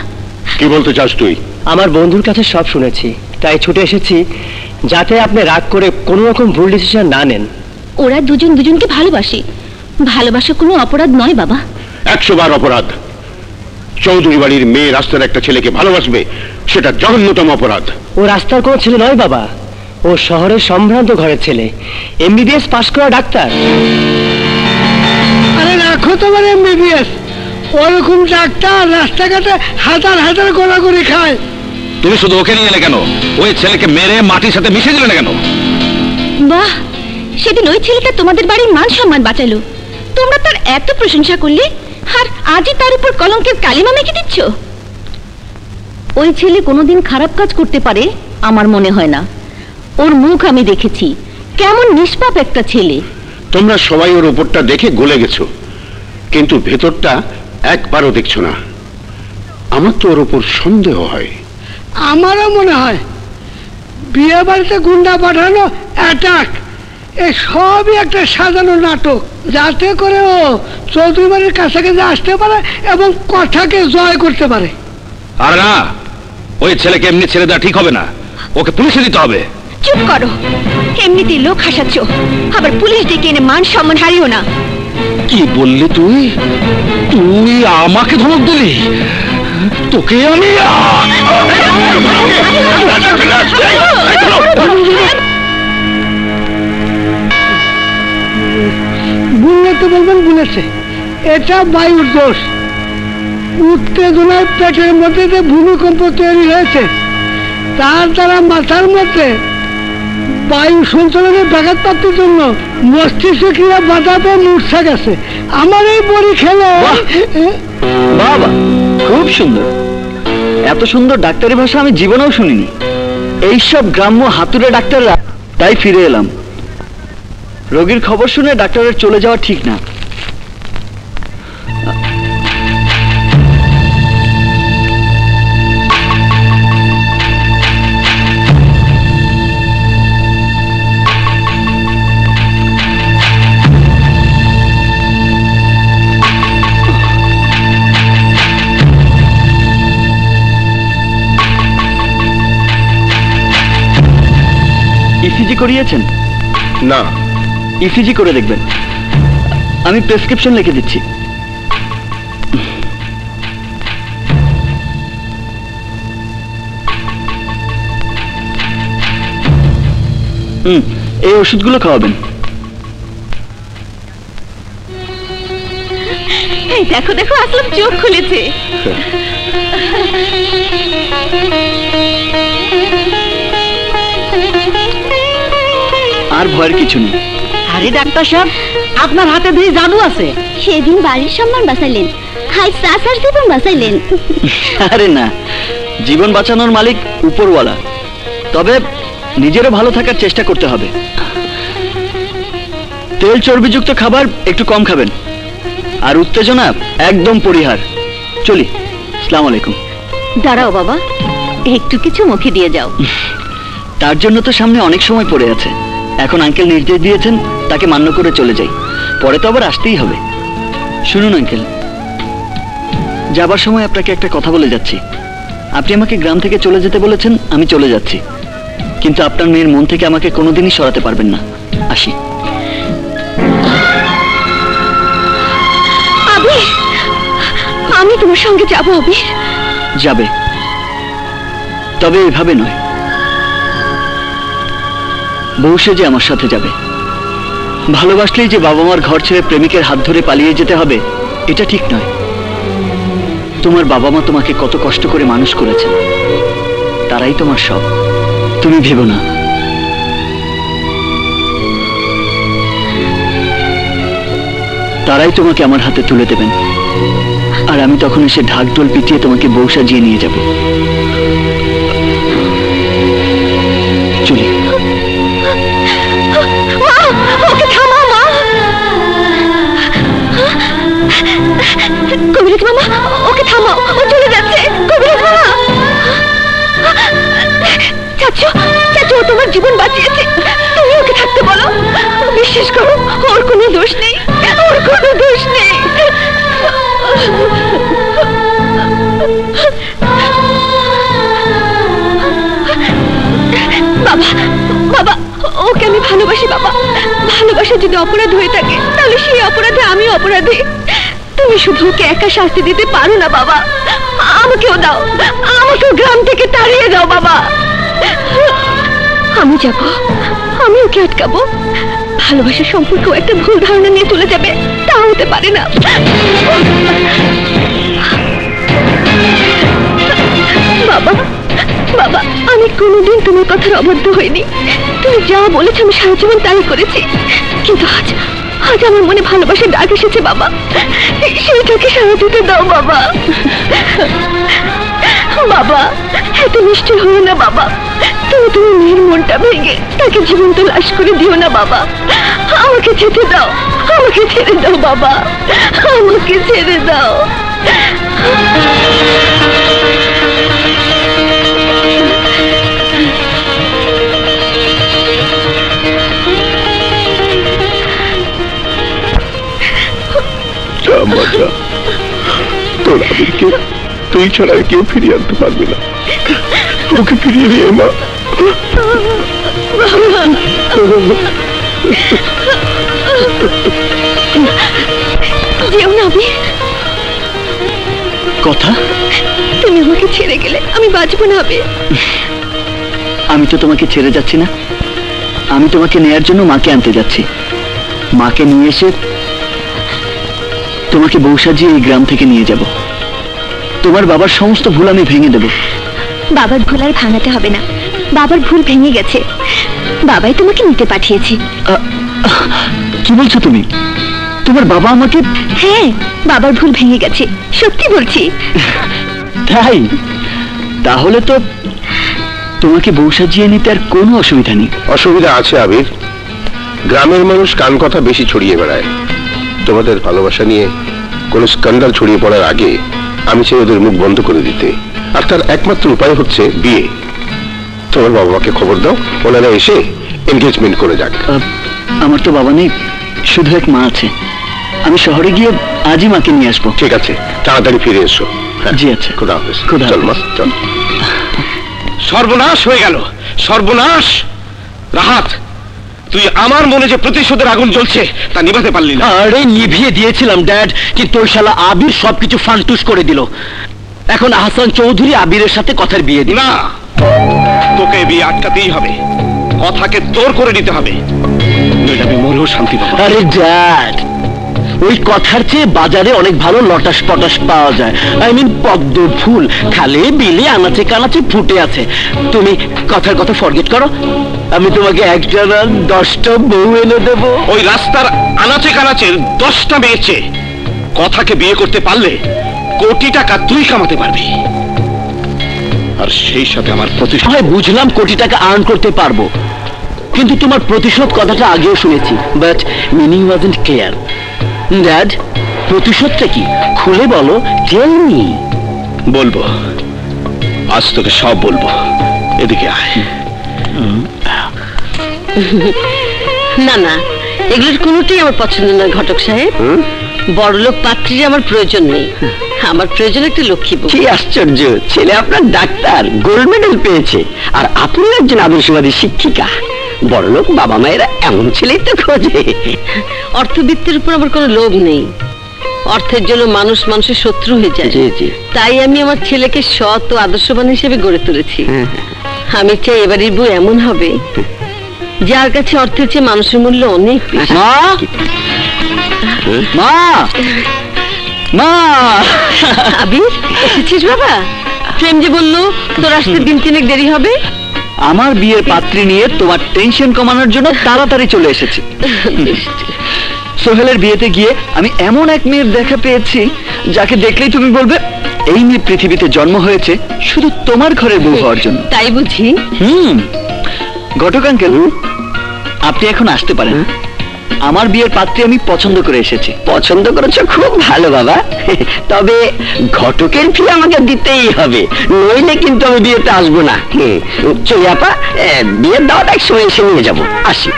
কি বলতে চাস তুই? আমার বন্ধুর কাছে সব শুনেছি, তাই ছুটে এসেছি যাতে আপনি রাগ করে কোনো রকম ভুল ডিসিশন না নেন। ওরা দুজন দুজনকে ভালোবাসে, ভালোবাসা কোনো অপরাধ নয় বাবা। 100 বার অপরাধ। চৌধুরী বাড়ির মেয়ে রাস্তার একটা ছেলেকে ভালোবাসবে, সেটা জঘন্যতম অপরাধ। ও রাস্তার কোনো ছেলে নয় বাবা, ও শহরের সম্ভ্রান্ত ঘরের ছেলে, MBBS পাশ করা ডাক্তার। আরে রাখো তোমার MBBS, ওরকম ডাক্তার রাস্তাঘাটে হাজার হাজার গোলাগুলি খায়। তুমি শুধু ওকে নিয়ে এলে কেন? ওই ছেলেকে মেরে মাটির সাথে মিশে দিলে না কেন? বাহ, সেদিন ওই ছেলেটা তোমাদের বাড়ির মান সম্মান বাঁচালো, তোমরা তার এত প্রশংসা করলে, আর আজই তার উপর কলঙ্কের কালিমা মেখে দিচ্ছ। ওই ছেলে কোনোদিন খারাপ কাজ করতে পারে আমার মনে হয় না। ওর মুখ আমি দেখেছি, কেমন নিষ্পাপ একটা ছেলে। তোমরা সবাই ওর উপরটা দেখে গলে গেছো, কিন্তু ভেতরটা একবারও দেখছো না। আমার তো ওর উপর সন্দেহ হয়। আমারও মনে হয় বিয়ে বাড়িতে গুন্ডা পাঠানো অ্যাটাক, এই সবই একটা সাজানো নাটক, যাতে করে ও চৌধুরী বাড়ির কাছাকাছি আসতে পারে এবং কথাকে জয় করতে পারে। আর না, ওই ছেলেকে এমনি ছেড়ে দেওয়া ঠিক হবে না, ওকে পুলিশে দিতে হবে। চুপ করো, এমনিতেই লোক হাসাচ্ছ, আবার পুলিশ ডেকে এনে মান সম্মান হারিও না। কি বললি তুই? তুই আমাকে ধমক দিলি? তোকে আমি ভুললে তো বলবেন ভুলেছে, এটা বায়ুর দোষ। উত্তেজনায় পেটের মধ্যে যে ভূমিকম্প তৈরি হয়েছে, তার দ্বারা মাথার মধ্যে বায়ু সঞ্চালনের ব্যাঘাত প্রাপ্তির জন্য মস্তিষ্ক ক্রিয়া বাধা পেয়ে মূর্ছা গেছে। আমার এই বড়ি খেলে বাবা, খুব সুন্দর। এত সুন্দর ডাক্তারি ভাষা আমি জীবনেও শুনিনি। এইসব গ্রাম্য হাতুড়ে ডাক্তাররা, তাই ফিরে এলাম। রোগীর খবর শুনে ডাক্তারের চলে যাওয়া ঠিক না। ইসিজি করিয়েছেন? না। ইসিজি করে দেখবেন। আমি প্রেসক্রিপশন লিখে দিচ্ছি। এই ওষুধগুলো খাওয়াবেন। এই দেখো দেখো, আসলাম চোখ খুলেছে। আর ভয়ের কিছু নেই। আরে ডাক্তার সাহেব, আপনার হাতে দিয়ে জাদু আছে। সেদিন বাড়ির সম্মান বাঁচাইলেন, খাই চাচার জীবন বাঁচাইলেন। আরে না, জীবন বাঁচানোর মালিক উপরওয়ালা। তবে নিজেরও ভালো থাকার চেষ্টা করতে হবে। তেল চর্বিযুক্ত খাবার একটু কম খাবেন, আর উত্তেজনা একদম পরিহার। চলি, আসসালামু আলাইকুম। দাঁড়াও বাবা, একটু কিছু মুখে দিয়ে যাও। তার জন্য তো সামনে অনেক সময় পড়ে আছে। এখন আঙ্কেল নির্দেশ দিয়েছেন, তাকে মান্য করে চলে যাই। পরে তো আবার আসতেই হবে। শুনুন আঙ্কেল, যাবার সময় আপনাকে একটা কথা বলে যাচ্ছি। আপনি আমাকে গ্রাম থেকে চলে যেতে বলেছেন, আমি চলে যাচ্ছি। কিন্তু আপনার মেয়ের মন থেকে আমাকে কোনোদিনই সরাতে পারবেন না। আসি। আবির, আমি তোমার সঙ্গে যাবো। আবির যাবে, তবে এভাবে নয়। বউ সেজে আমার সাথে যাবে। ভালোবাসলেই যে বাবা মার ঘর ছেড়ে প্রেমিকের হাত ধরে পালিয়ে যেতে হবে, এটা ঠিক নয়। তোমার বাবা মা তোমাকে কত কষ্ট করে মানুষ করেছেন, তারাই তোমার সব। তুমি ভেবো না। তারাই তোমাকে আমার হাতে তুলে দেবেন, আর আমি তখন এসে ঢাকঢোল পিটিয়ে তোমাকে বউ সাজিয়ে নিয়ে যাব। চলি। ওকে থামাও মা। কবিরাজ মামা, ওকে থামাও, ও চলে যাচ্ছে। কবিরাজ মামা, চাচু চাচু, ও তোমার জীবন বাঁচিয়েছে, তুমি ওকে থাকতে বলো। বিশ্বাস করো, ওর কোনো দোষ নেই, ওর কোনো দোষ নেই। বাবা বাবা, ওকে আমি ভালোবাসি বাবা। ভালোবাসা যদি অপরাধ হয়ে থাকে, তাহলে সেই অপরাধে আমি অপরাধী। তুমি শুধু ওকে একা শাস্তি দিতে পারো না বাবা। আমাকেও দাও, আমাকেও গ্রাম থেকে তাড়িয়ে দাও বাবা। আমি যাব, আমি ওকে আটকাবো। ভালোবাসার সম্পর্কেও একটা ভুল ধারণা নিয়ে চলে যাবে, তা হতে পারে না। বাবা বাবা, আমি কোনোদিন তোমার কথার অবাধ্য হইনি। তুমি যা বলেছো আমি সারা জীবন তাই করেছি। কিন্তু আজ আজ আমার মনে ভালোবাসার ডাক এসেছে বাবা, সেইটাকে সারা দিতে দাও বাবা। বাবা, এত নিষ্ঠুর হও না বাবা। তুমি তুমি মেয়ের মনটা ভেঙে তাকে জীবন্ত লাশ করে দিও না বাবা। আমাকে যেতে দাও, আমাকে ছেড়ে দাও বাবা, আমাকে ছেড়ে দাও। বাচ্চা, তোর আবিরকে তুই ছাড়া আর কেউ ফিরিয়ে আনতে পারবে না। ওকে ফিরিয়ে নিয়ে মা। যেও না আবির, কথা, তুমি আমাকে ছেড়ে গেলে আমি বাঁচবো না আবির। আমি তো তোমাকে ছেড়ে যাচ্ছি না, আমি তোমাকে নেয়ার জন্য মাকে আনতে যাচ্ছি। মাকে নিয়ে এসে তোমাকে বউ সাজিয়ে এই গ্রাম থেকে নিয়ে যাব। তোমার বাবার সমস্ত ভুল আমি ভেঙে দেব। বাবার ভুল আর ভাঙাতে হবে না, বাবার ভুল ভেঙে গেছে, বাবাই তোমাকে নিতে পাঠিয়েছে। কি বলছো তুমি? তোমার বাবা আমাকে? হ্যাঁ, বাবার ভুল ভেঙে গেছে, সত্যি বলছি। তাই? তাহলে তো তোমাকে বউ সাজিয়ে নিতে আর কোনো অসুবিধা নেই। অসুবিধা আছে আবির, গ্রামের মানুষ কান কথা বেশি ছড়িয়ে বেড়ায়। তোমাদের ভালোবাসা নিয়ে কোন স্ক্যান্ডাল ছড়িয়ে পড়ার আগে আমি চাই ওদের মুখ বন্ধ করে দিতে, আর তার একমাত্র উপায় হচ্ছে বিয়ে। তোমার বাবা মাকে খবর দাও, ওনারা এসে এনগেজমেন্ট করে যাক। আমার তো বাবা নেই, শুধু এক মা আছে। আমি শহরে গিয়ে আজই মাকে নিয়ে আসবো। ঠিক আছে, তাড়াতাড়ি ফিরে এসো। জি আচ্ছা। খোদা হাফেজ। খোদা চল মা, হাফেজ। চল। সর্বনাশ হয়ে গেল, সর্বনাশ। রাহাত, তুই আমার মনে যে প্রতিশোধের আগুন জ্বলছে তা নিভাতে পারলি না। আরে নিভিয়ে দিয়েছিলাম ড্যাড, কিন্তু ওই শালা আবির সবকিছু ফান্টুস করে দিল। এখন আহসান চৌধুরী আবিরের সাথে কথার বিয়ে দিল। না, তোকে বিয়ে আটকাতেই হবে, কথাকে তোর করে নিতে হবে, নইলে আমি মরেও শান্তি পাবো। আরে ড্যাড, ওই কথার চেয়ে বাজারে অনেক ভালো লটাস পটাস পাওয়া যায়। আই মিন পদ্ম ফুল, খালে বিলে আনাচে কানাচে ফুটে আছে। তুমি কথার কথা ফরগেট করো, আমি তোমাকে একটা না 10টা বউ এনে দেবো। ওই রাস্তার আনাচে কানাচের 10টা মেয়েছে কথাকে বিয়ে করতে পারলে কোটি টাকা তুই কামাতে পারবি, আর সেই সাথে আমার প্রতিশোধ। হয় বুঝলাম কোটি টাকা আর্ন করতে পারবো, কিন্তু তোমার প্রতিশোধ কথাটা আগেও শুনেছি, but meaning wasn't clear. Dad, প্রতিশোধটা কি খুলে বলো, টেল মি। বলবো, আজ তোকে সব বলবো, এদিকে আয়। না না, এগুলোর কোনোটাই আমার পছন্দ না ঘটক সাহেব। বড়লোক পাত্রীর আমার প্রয়োজন নেই, আমার প্রয়োজন একটা লক্ষ্মী বউ। কি আশ্চর্য, ছেলে আপনার ডাক্তার, গোল্ড মেডেল পেয়েছে, আর আপনি একজন আদর্শবাদী শিক্ষিকা। বড়লোক বাবা মায়েরা এমন ছেলেই তো খোঁজে। অর্থবিত্তের উপর আমার কোনো লোভ নেই, অর্থের জন্য মানুষ মানুষের শত্রু হয়ে যায়। জি জি। তাই আমি আমার ছেলেকে সৎ ও আদর্শবান হিসেবে গড়ে তুলেছি। আমি চাই এবারের বউ এমন হবে যার কাছে অর্থের চেয়ে মানুষের মূল্য অনেক বেশি। মা, মা, মা। আবির, এসেছিস বাবা? প্রেম যে বললো তোর আসতে দিন তিনেক দেরি হবে। আমার বিয়ের পাত্রী নিয়ে তোমার টেনশন কমানোর জন্য তাড়াতাড়ি চলে এসেছি। সোহেলের বিয়েতে গিয়ে আমি এমন এক মেয়ের দেখা পেয়েছি যাকে দেখলেই তুমি বলবে এই মেয়ে পৃথিবীতে জন্ম হয়েছে শুধু তোমার ঘরের বউ হওয়ার জন্য। তাই বুঝি? ঘটক আঙ্কেল, আপনি এখন আসতে পারেন। আমার বিয়ের পাত্রী আমি পছন্দ করে এসেছি। পছন্দ করেছো, খুব ভালো বাবা, তবে ঘটকের ফি আমাকে দিতেই হবে, নইলে কিন্তু আমি বিয়েতে আসবো না। চলি আপা, বিয়ের দাওয়াত এক সময় এসে নিয়ে যাবো, আসি।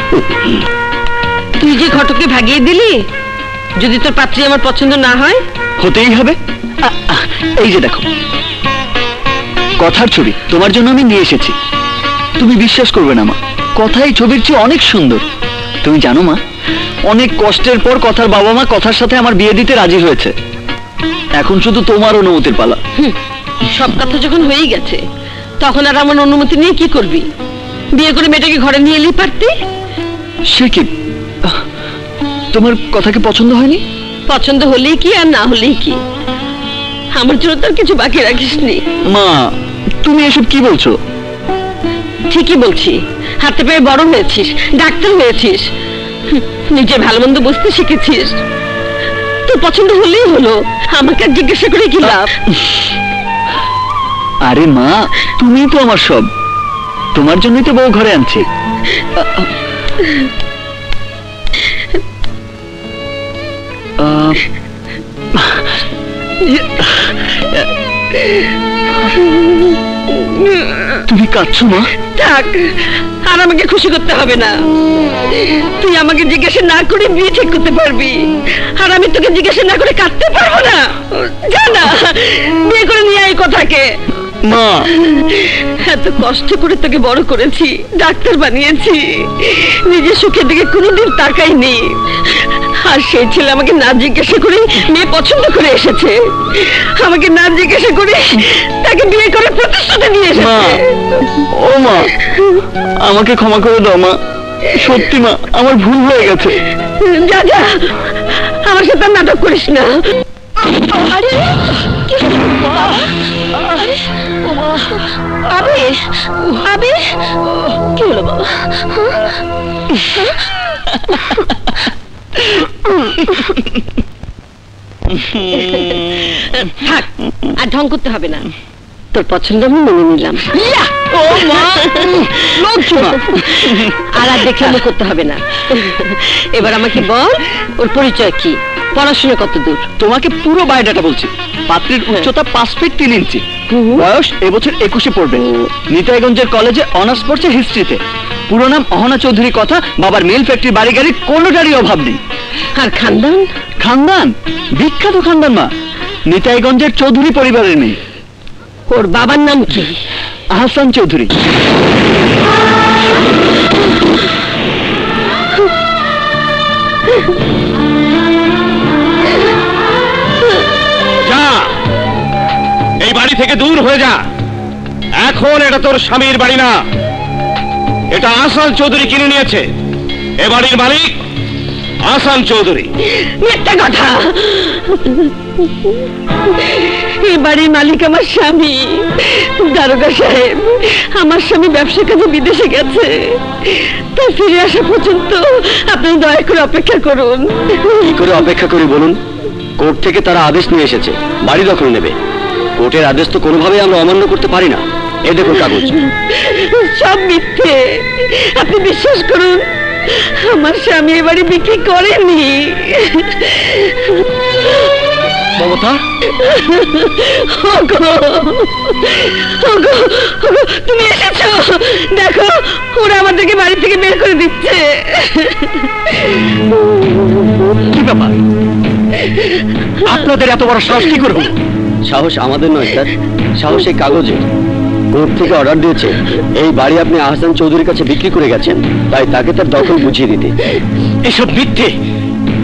তুই যে ঘটককে ভাগিয়ে দিলি, যদি তোর পাত্রী আমার পছন্দ না হয়? হতেই হবে। এই যে দেখো, কথার ছবি তোমার জন্য আমি নিয়ে এসেছি। তুমি বিশ্বাস করবে না মা, কথাই ছবির চেয়ে অনেক সুন্দর। তুমি জানো মা, অনেক কষ্টের পর কথার বাবা মা কথার সাথে আমার বিয়ে দিতে রাজি হয়েছে। এখন শুধু তোমার অনুমতির পালা। সব কথা যখন হয়েই গেছে, তখন আর আমার অনুমতি নিয়ে কি করবি? বিয়ে করে মেয়েটাকে ঘরে নিয়ে এলেই পারতি। সে কি, তোমার কথাকে পছন্দ হয়নি? পছন্দ হলেই কি আর না হলেই কি, আমার জন্য তার কিছু বাকি রাখিসনি। মা, তুমি এসব কি বলছো? ঠিকই বলছি, হাতে পায়ে বড় হয়েছিস, ডাক্তার হয়েছিস, নিজে ভালো মন্দ বুঝতে শিখেছিস। তোর পছন্দ হলেই হলো, আমাকে আর জিজ্ঞাসা করে কি লাভ? আরে মা, তুমি তো আমার সব, তোমার জন্যই তো বউ ঘরে আনছি। তুমি কাঁদছো মা? থাক, আর আমাকে খুশি করতে হবে না। তুই আমাকে জিজ্ঞাসা না করে বিয়ে ঠিক করতে পারবি, আর আমি তোকে জিজ্ঞাসা না করে কাটতে পারবো না। জানা বিয়ে করে নিয়ে এই কথাকে। মা, এত কষ্ট করে তোকে বড় করেছি, ডাক্তার বানিয়েছি, নিজের সুখের দিকে কোনোদিন তাকাইনি, আর সেই ছেলে আমাকে না জিজ্ঞাসা করে মেয়ে পছন্দ করে এসেছে, আমাকে না জিজ্ঞাসা করে তাকে বিয়ে করার প্রতিশ্রুতি দিয়ে এসেছে। ও মা, আমাকে ক্ষমা করে দাও মা, সত্যি মা, আমার ভুল হয়ে গেছে। যা যা, আমার সাথে আর নাটক করিস না। আরে কি হলো বাবা? আরে আবে আবে কি হলো বাবা? থাক, আর ঢং করতে হবে না, তোর পছন্দ আমি মেনে নিলাম। ও মা, লক্ষ্মী মা। আর দেখে আমি করতে হবে না। এবার আমাকে বল, ওর পরিচয় কি, পড়াশোনা কত দূর? তোমাকে পুরো বায়োডাটা বলছি। পাত্রীর উচ্চতা 5 ফিট 3 ইঞ্চি, বয়স এবছর 21 পড়বে, নিতাইগঞ্জের কলেজে অনার্স পড়ছে হিস্ট্রিতে, পুরো নাম অহনা চৌধুরী। কথা, বাবার মিল ফ্যাক্টরি, বাড়ি গাড়ি কোনোটারই অভাব নেই। আর খানদান? খানদান বিখ্যাত খানদান মা, নিতাইগঞ্জের চৌধুরী পরিবারের মেয়ে। ওর বাবার নাম কি? আহসান চৌধুরী। যা, এই বাড়ি থেকে দূর হয়ে যা। এখন এটা তোর স্বামীর বাড়ি না, এটা আহসান চৌধুরী কিনে নিয়েছে। এ বাড়ির মালিক আহসান চৌধুরী। মিথ্যা কথা, এই বাড়ির মালিক আমার স্বামী। দারোগা সাহেব, আমার স্বামী ব্যবসা কাজে বিদেশে গেছে, তা ফিরে আসা পর্যন্ত আপনি দয়া করে অপেক্ষা করুন। কি করে অপেক্ষা করি বলুন? কোর্ট থেকে তারা আদেশ নিয়ে এসেছে, বাড়ি দখল নেবে। কোর্টের আদেশ তো কোনোভাবেই আমরা অমান্য করতে পারি না। এই দেখুন কাগজ। সব মিথ্যে, আপনি বিশ্বাস করুন, আমার স্বামী এ বাড়ি বিক্রি করেনি। মমতা, ওগো, ওগো, ওগো, তুমি এসেছো, দেখো ওরা আমাদেরকে বাড়ি থেকে বের করে দিচ্ছে। কি ব্যাপার? আপনাদের এত বড় সাহস কি করে হলো? সাহস আমাদের নয় স্যার, সাহস এই কাগজে। কোর্ট থেকে অর্ডার দিয়েছে এই বাড়ি আপনি আহসান চৌধুরীর কাছে বিক্রি করে গেছেন, তাই তাকে তার দখল বুঝিয়ে দিতে। এসব মিথ্যে,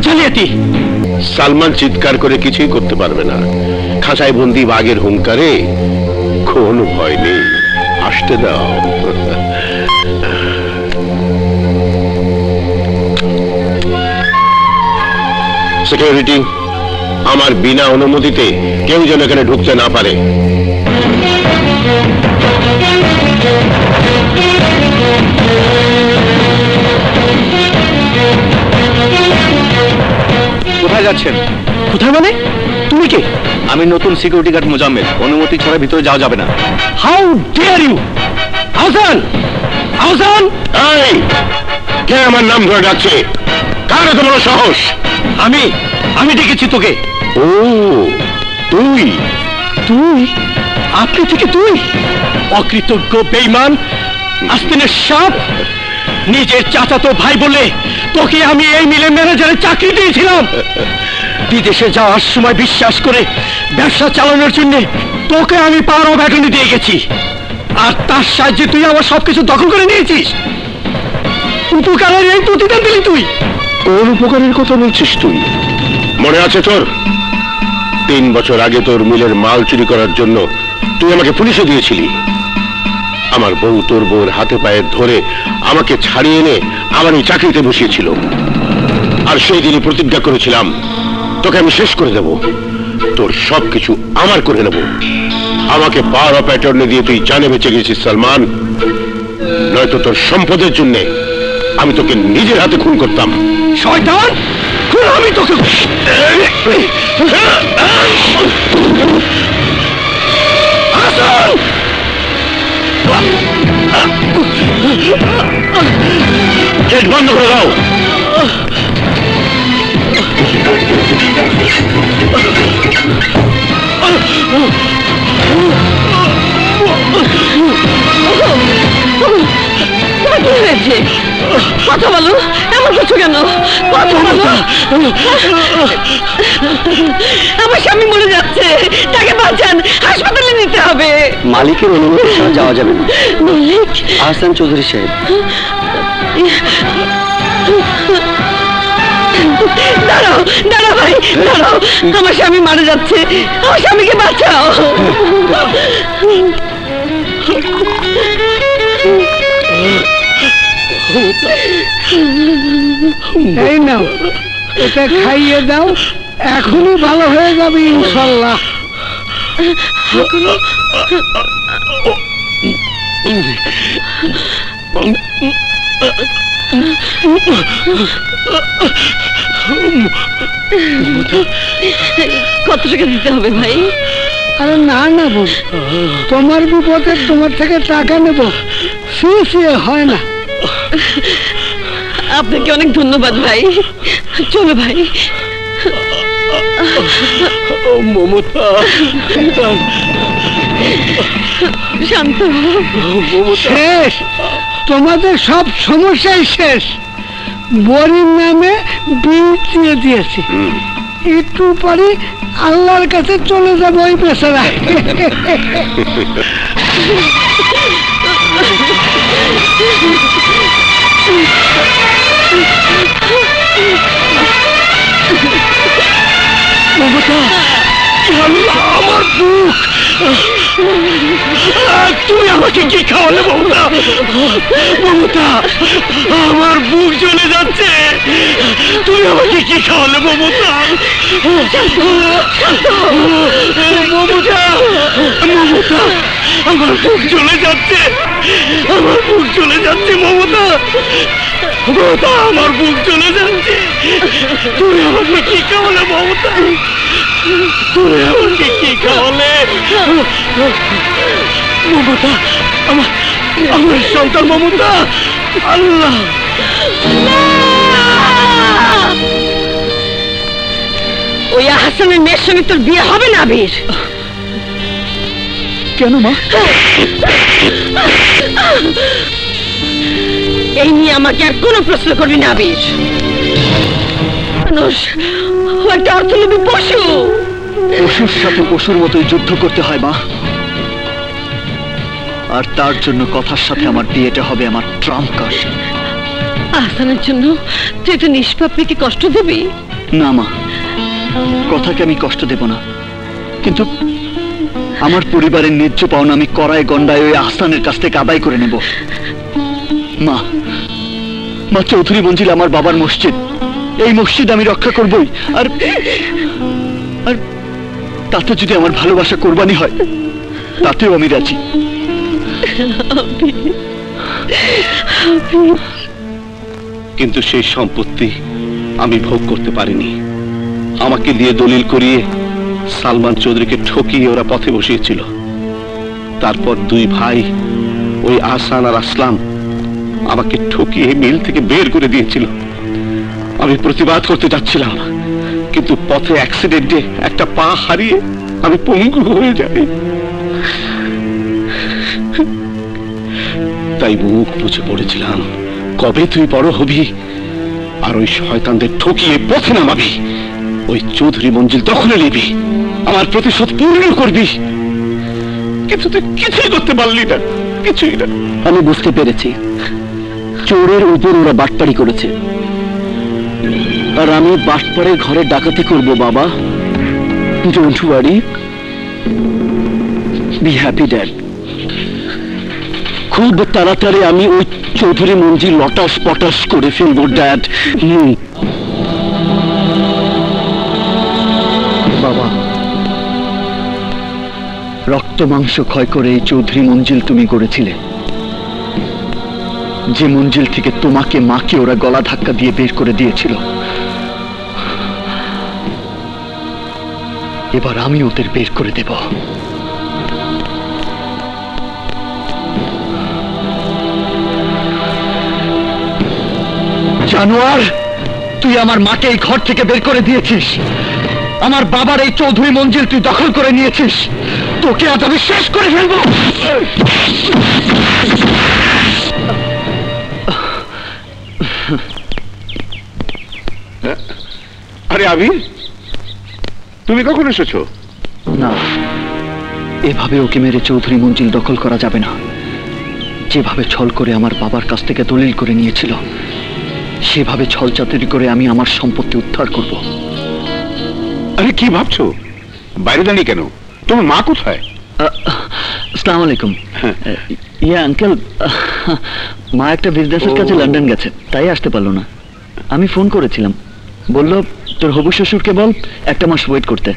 জালিয়াতি। সালমান চিৎকার করে কিছুই করতে পারবে না। খাঁচায় বন্দি বাঘের হুঙ্কারে কোনো ভয় নেই, আসতে দাও। সিকিউরিটি, আমার বিনা অনুমতিতে কেউ যেন এখানে ঢুকতে না পারে। কোথায় যাচ্ছেন? কোথায় মানে? তুমি কে? আমি নতুন সিকিউরিটি গার্ড মোজাম্মেল, অনুমতি ছাড়া ভিতরে যাওয়া যাবে না। How dare you! Ahsan! Ahsan! এই, কে আমার নাম ধরে ডাকছে? কার এত বড় সাহস? আমি ডেকেছি তোকে। ও, তুই? তুই? আপনি থেকে তুই? অকৃতজ্ঞ বেঈমান, আস্তিনের সাপ! নিজের চাচাতো ভাই বলে তোকে আমি এই মিলে ম্যানেজারের চাকরি দিয়েছিলাম। বিদেশে যাওয়ার সময় বিশ্বাস করে ব্যবসা চালানোর জন্য তোকে আমি পাওয়ার অফ অ্যাটর্নি দিয়ে গেছি, আর তার সাহায্যে তুই আমার সবকিছু দখল করে নিয়েছিস। উপকারের এই প্রতিদান দিলি তুই। কোন উপকারের কথা বলছিস তুই? মনে আছে তোর? 3 বছর আগে তোর মিলের মাল চুরি করার জন্য তুই আমাকে পুলিশে দিয়েছিলি। আমার বউ তোর বউর হাতে পায়ে ধরে আমাকে ছাড়িয়ে এনে আমার এই চাকরিতে বসিয়েছিল, আর সেই দিনই প্রতিজ্ঞা করেছিলাম তোকে আমি শেষ করে দেব, তোর সবকিছু আমার করে নেব। আমাকে পাওয়ার অফ অ্যাটর্নি দিয়ে তুই জানে বেঁচে গেছিস সালমান, নয়তো তোর সম্পদের জন্য আমি তোকে নিজের হাতে খুন করতাম। শয়তান! আমি তোকে গেট বন্ধ করে দাও। কি হয়েছে? কথা বলো, এমন কিছু কেন? কথা বলো। আমার স্বামী মরে যাচ্ছে, তাকে বাঁচান, হাসপাতালে নিতে হবে। মালিকের অনুমতি ছাড়া যাওয়া যাবে না। মালিক? আহসান চৌধুরী সাহেব। দাঁড়াও দাঁড়াও ভাই, দাঁড়াও, আমার স্বামী মারা যাচ্ছে, আমার স্বামীকে বাঁচাও। এই নাও, এটা খাইয়ে দাও, এখনই ভালো হয়ে যাবে ইনশাল্লাহ। কত টাকা দিতে হবে ভাই? আরে না না বোন, তোমার বিপদে তোমার থেকে টাকা নেব, শুয়ে হয় না। আপনাকে অনেক ধন্যবাদ ভাই, চলো ভাই। মমতা, শান্ত শেষ, তোমাদের সব সমস্যাই শেষ। বরির নামে বিল দিয়ে দিয়েছি, একটু পরে আল্লাহর কাছে চলে যাবো ওই বেচারা। মমতা, আমার বুক, তুমি আমাকে কি খাওয়ালে মমতা? মমতা, আমার বুক জ্বলে যাচ্ছে, তুমি আমাকে কি খাওয়ালে মমতা? মমতা, মমতা, আমার বুক জ্বলে যাচ্ছে, আমার বুক জ্বলে যাচ্ছে মমতা, মমতা, আমার বুক জ্বলে যাচ্ছে, তুমি আমাকে কি খাওয়ালে মমতা? তুমি আমাকে কি খাওয়ালে মমতা? আমার সন্তান মমতা, আল্লাহ। ওই আহসানের মেয়ের সঙ্গে তোর বিয়ে হবে না আবির। কেন মা? এই নিয়ে আমাকে আর কোনো প্রশ্ন করবি না আবির। মানুষ ও একটা অর্থলোভী পশু। পশুর সাথে পশুর মতোই যুদ্ধ করতে হয় মা, আর তার জন্য কথার সাথে আমার বিয়েটা হবে আমার ট্রাম্প কার্ড। আহসানের জন্য তুই তো নিষ্পাপ মেয়েকে কষ্ট দিবি? না মা, কথাকে আমি কষ্ট দেব না, কিন্তু আমার পরিবারের ন্যায্য পাওনা আমি কড়াই গন্ডায় ওই আহসানের কাছ থেকে আদায় করে নেব। মা, মা, চৌধুরী মঞ্জিল আমার বাবার মসজিদ, এই মসজিদ আমি রক্ষা করবই, আর আর তাতে যদি আমার ভালোবাসা কোরবানি হয় তাতেও আমি রাজি। কিন্তু সেই সম্পত্তি আমি ভোগ করতে পারিনি। আমাকে দিয়ে দলিল করিয়ে সালমান চৌধুরীকে ঠকিয়ে ওরা পথে বসিয়েছিল। তারপর দুই ভাই, ওই আহসান আর আসলাম, আমাকে ঠকিয়ে মিল থেকে বের করে দিয়েছিল। আমি প্রতিবাদ করতে যাচ্ছিলাম, কিন্তু পথে অ্যাক্সিডেন্টে একটা পা হারিয়ে আমি পঙ্গু হয়ে যাই। তাই মুখ বুঝে পড়েছিলাম, কবে তুই বড় হবি আর ওই শয়তানদের ঠকিয়ে পথে নামাবি, ওই চৌধুরী মঞ্জিল দখলে নিবি, আমার প্রতিশোধ পূর্ণ করবি। কিন্তু তুই কিছুই করতে পারলি না, কিছুই না। আমি বুঝতে পেরেছি চোরের উপর ওরা বাটপাড়ি করেছে, আর আমি বাটপাড়ের ঘরে ডাকাতি করব বাবা। Don't worry, be happy dad. খুব তাড়াতাড়ি আমি ওই চৌধুরী মঞ্জিল লটাস পটাস করে ফেলবো ড্যাড। বাবা, রক্ত মাংস ক্ষয় করে এই চৌধুরী মঞ্জিল তুমি গড়েছিলে, যে মঞ্জিল থেকে তোমাকে মাকে ওরা গলা ধাক্কা দিয়ে বের করে দিয়েছিল। এবার আমি ওদের বের করে দেব। জানোয়ার, তুই আমার মাকে এই ঘর থেকে বের করে দিয়েছিস, আমার বাবার এই চৌধুরী মঞ্জিল তুই দখল করে নিয়েছিস, তোকে আজ আমি শেষ করে ফেলবো। আরে আবির, তুমি কখন এসেছো? না, এভাবে ওকে মেরে চৌধুরী মঞ্জিল দখল করা যাবে না। যেভাবে ছল করে আমার বাবার কাছ থেকে দলিল করে নিয়েছিল, সেভাবে ছল চাতুরি করে আমি আমার সম্পত্তি উদ্ধার করব। আরে কি ভাবছো? বাইরে দাঁড়িয়ে কেন? তোমার মা কোথায়? আসসালামু আলাইকুম। ইয়া আঙ্কেল, মা একটা বিজনেসের কাছে লন্ডন গেছে, তাই আসতে পারলো না। আমি ফোন করেছিলাম, বলল তোর হবু শ্বশুরকে বল 1 মাস ওয়েট করতে।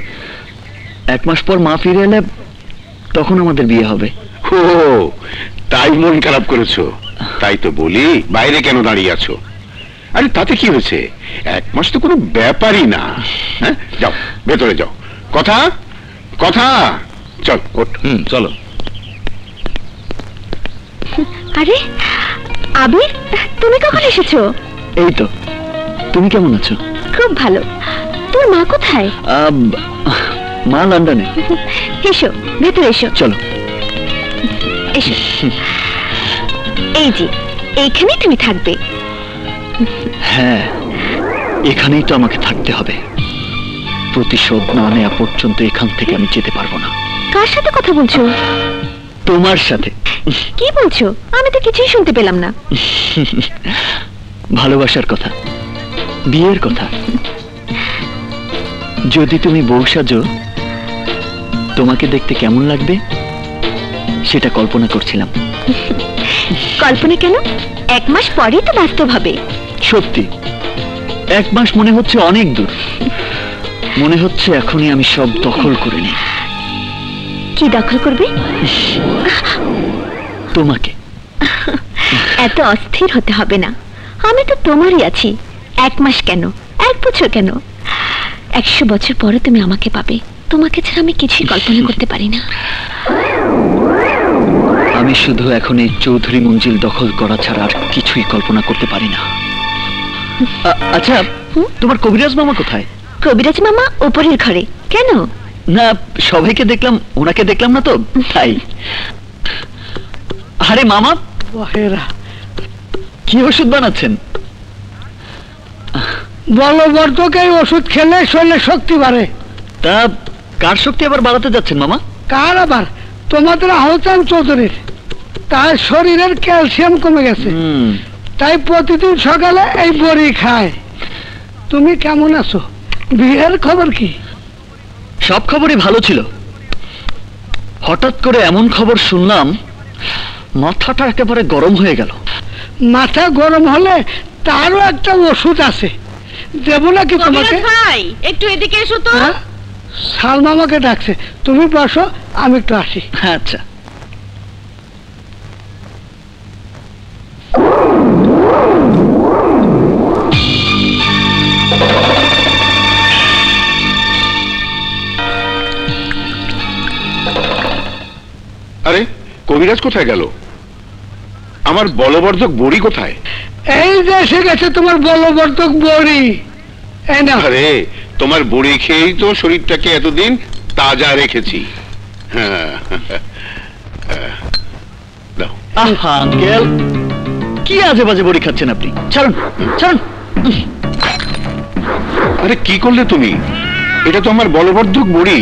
1 মাস পর মা ফিরে এলে তখন আমাদের বিয়ে হবে। ও, তাই মন খারাপ করেছো? তাই তো বলি বাইরে কেন দাঁড়িয়ে আছো? আরে তাতে কি হয়েছে? 1 মাস তো কোনো ব্যাপারই না। হ্যাঁ, যাও ভেতরে যাও। কথা কথা, চল ওঠ। চলো। আরে আবির, তুমি কখন এসেছো? এই তো। তুমি কেমন আছো? খুব ভালো। তোর মা কোথায়? মা লন্ডনে। এসো, ভেতরে এসো। চলো। এসো। এই যে, এইখানেই তুমি থাকবে। হ্যাঁ, এখানেই তো আমাকে থাকতে হবে। প্রতিশোধ না নেওয়া পর্যন্ত এখান থেকে আমি যেতে পারবো না। কার সাথে কথা বলছো? তোমার সাথে। কি বলছো? আমি তো কিছুই শুনতে পেলাম না। ভালোবাসার কথা, বিয়ের কথা। যদি তুমি বউ সাজো, তোমাকে দেখতে কেমন লাগবে সেটা কল্পনা করছিলাম। কল্পনা কেন? 1 মাস পরেই তো বাস্তব হবে। সত্যি 1 মাস মনে হচ্ছে অনেক দূর। মনে হচ্ছে এখনই আমি সব দখল করে নিই। কি দখল করবে? তোমাকে। এত অস্থির হতে হবে না, আমি তো তোমারই আছি। 1 মাস কেন, 1 বছর কেন, 100 বছর পরে তুমি আমাকে পাবে। তোমাকে ছাড়া আমি কিছুই কল্পনা করতে পারি না। আমি শুধু এখন এই চৌধুরী মঞ্জিল দখল করা ছাড়া আর কিছুই কল্পনা করতে পারি না। আচ্ছা, তোমার কবিরাজ মামা কোথায়? কবিরাজ মামা উপরের ঘরে। কেন? না, সবাইকে দেখলাম, ওনাকে দেখলাম না তো, তাই। আরে মামা, কি ওষুধ বানাচ্ছেন? বলবর্ধক এই ওষুধ খেলে শরীরে শক্তি বাড়ে। তা কার শক্তি আবার বাড়াতে যাচ্ছেন মামা? কার আবার? তোমাদের আহসান চৌধুরীর। তার শরীরের ক্যালসিয়াম কমে গেছে, তাই প্রতিদিন সকালে এই বড়ি খায়। তুমি কেমন আছো? বিয়ের খবর কি? সব খবরই ভালো ছিল। হঠাৎ করে এমন খবর শুনলাম, মাথাটা একেবারে গরম হয়ে গেল। মাথা গরম হলে তারও একটা ওষুধ আছে, দেবো নাকি তোমাকে? ভাই, একটু এদিকে এসো তো। সালমা আমাকে ডাকছে, তুমি বসো, আমি একটু আসি। আচ্ছা। আরে কবিরাজ কোথায় গেল? আমার বলবর্ধক বড়ি কোথায়? এই যে এসে গেছে তোমার বলবর্ধক বড়ি। এই না, আরে তোমার বড়ি খেয়েই তো শরীরটাকে এতদিন তাজা রেখেছি। হ্যাঁ, দাও। আহা আঙ্কেল, কি আজে বাজে বড়ি খাচ্ছেন আপনি? ছাড়ুন ছাড়ুন। আরে কি করলে তুমি? এটা তো আমার বলবর্ধক বড়ি।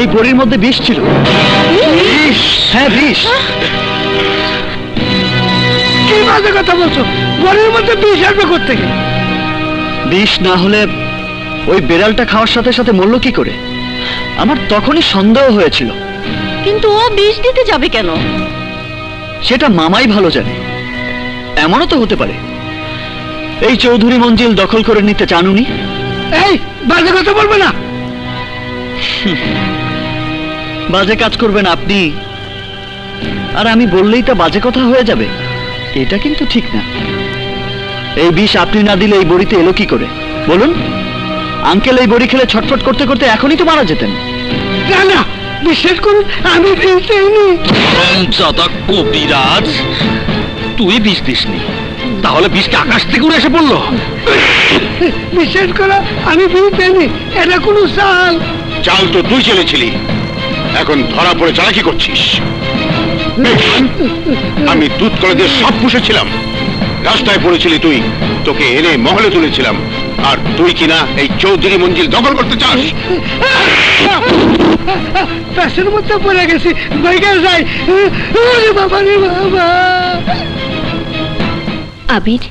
এই বড়ির মধ্যে বিষ ছিল। বিষ? হ্যাঁ, বিষ। কি বাজে কথা বলছো? বড়ির মধ্যে বিষ আসবে কোত্থেকে? বিষ না হলে ওই বেড়ালটা খাওয়ার সাথে সাথে মরল কি করে? আমার তখনই সন্দেহ হয়েছিল। কিন্তু ও বিষ দিতে যাবে কেন? সেটা মামাই ভালো জানে। এমনও তো হতে পারে এই চৌধুরী মঞ্জিল দখল করে নিতে চান উনি। এই বাজে কথা বলবে না। বাজে কাজ করবেন আপনি, আর আমি বললেই তা বাজে কথা হয়ে যাবে, এটা কিন্তু ঠিক না। এই বিষ আপনি না দিলে এই বড়িতে এলো কি করে বলুন? আঙ্কেল এই বড়ি খেলে ছটফট করতে করতে এখনই তো মারা যেতেন। না না, বিশ্বাস করুন আমি বিষ দিইনি। দাদা কবিরাজ, তুই বিষ দিসনি, তাহলে বিষটা আকাশ থেকে উড়ে এসে পড়লো? বিশ্বাস করো আমি বিষ দিইনি, এটা কোনো চাল। চাল তো তুই চেলেছিলি, এখন ধরা পড়ে চালাকি করছিস। আমি দুধ কলেজে সব পুষেছিলাম, রাস্তায় পড়েছিলি তুই, তোকে এনে মহলে তুলেছিলাম, আর তুই কিনা এই চৌধুরী মঞ্জিল দখল করতে চাস? প্যাসের মধ্যে পড়ে গেছি, বাইকে যাই। বাবা রে বাবা। আবির,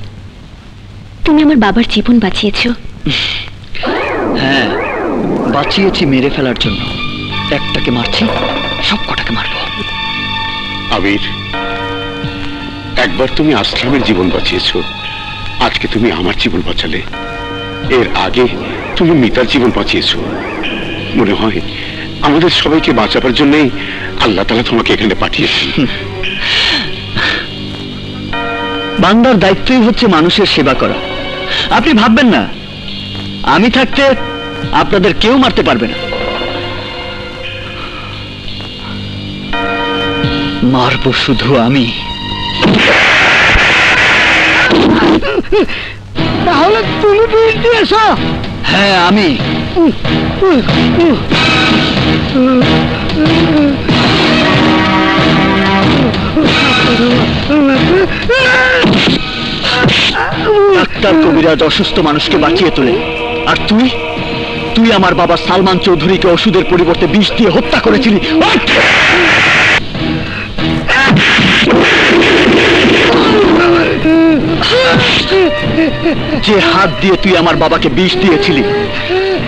তুমি আমার বাবার জীবন বাঁচিয়েছো। হ্যাঁ, বাঁচিয়েছি মেরে ফেলার জন্য। একটাকে মারছি, সব কটাকে মারবো। আবির, একবার তুমি আসলামের জীবন বাঁচিয়েছ, আজকে তুমি আমার জীবন বাঁচালে। এর আগে তুমি মিতার জীবন বাঁচিয়েছ। মনে হয় আমাদের সবাইকে বাঁচাবার জন্যই আল্লাহ তাআলা তোমাকে এখানে পাঠিয়েছেন। বান্দার দায়িত্বই হচ্ছে মানুষের সেবা করা। আপনি ভাববেন না আমি থাকতে আপনাদের কেউ মারতে পারবে না। মারবো শুধু আমি। তাহলে তুমি বিষ দিয়েছ? হ্যাঁ, আমি। ডাক্তার কবিরাজ অসুস্থ মানুষকে বাঁচিয়ে তোলে, আর তুই আমার বাবা সালমান চৌধুরীকে ওষুধের পরিবর্তে বিষ দিয়ে হত্যা করেছিলি। যে হাত দিয়ে তুই আমার বাবাকে বিষ দিয়েছিলি,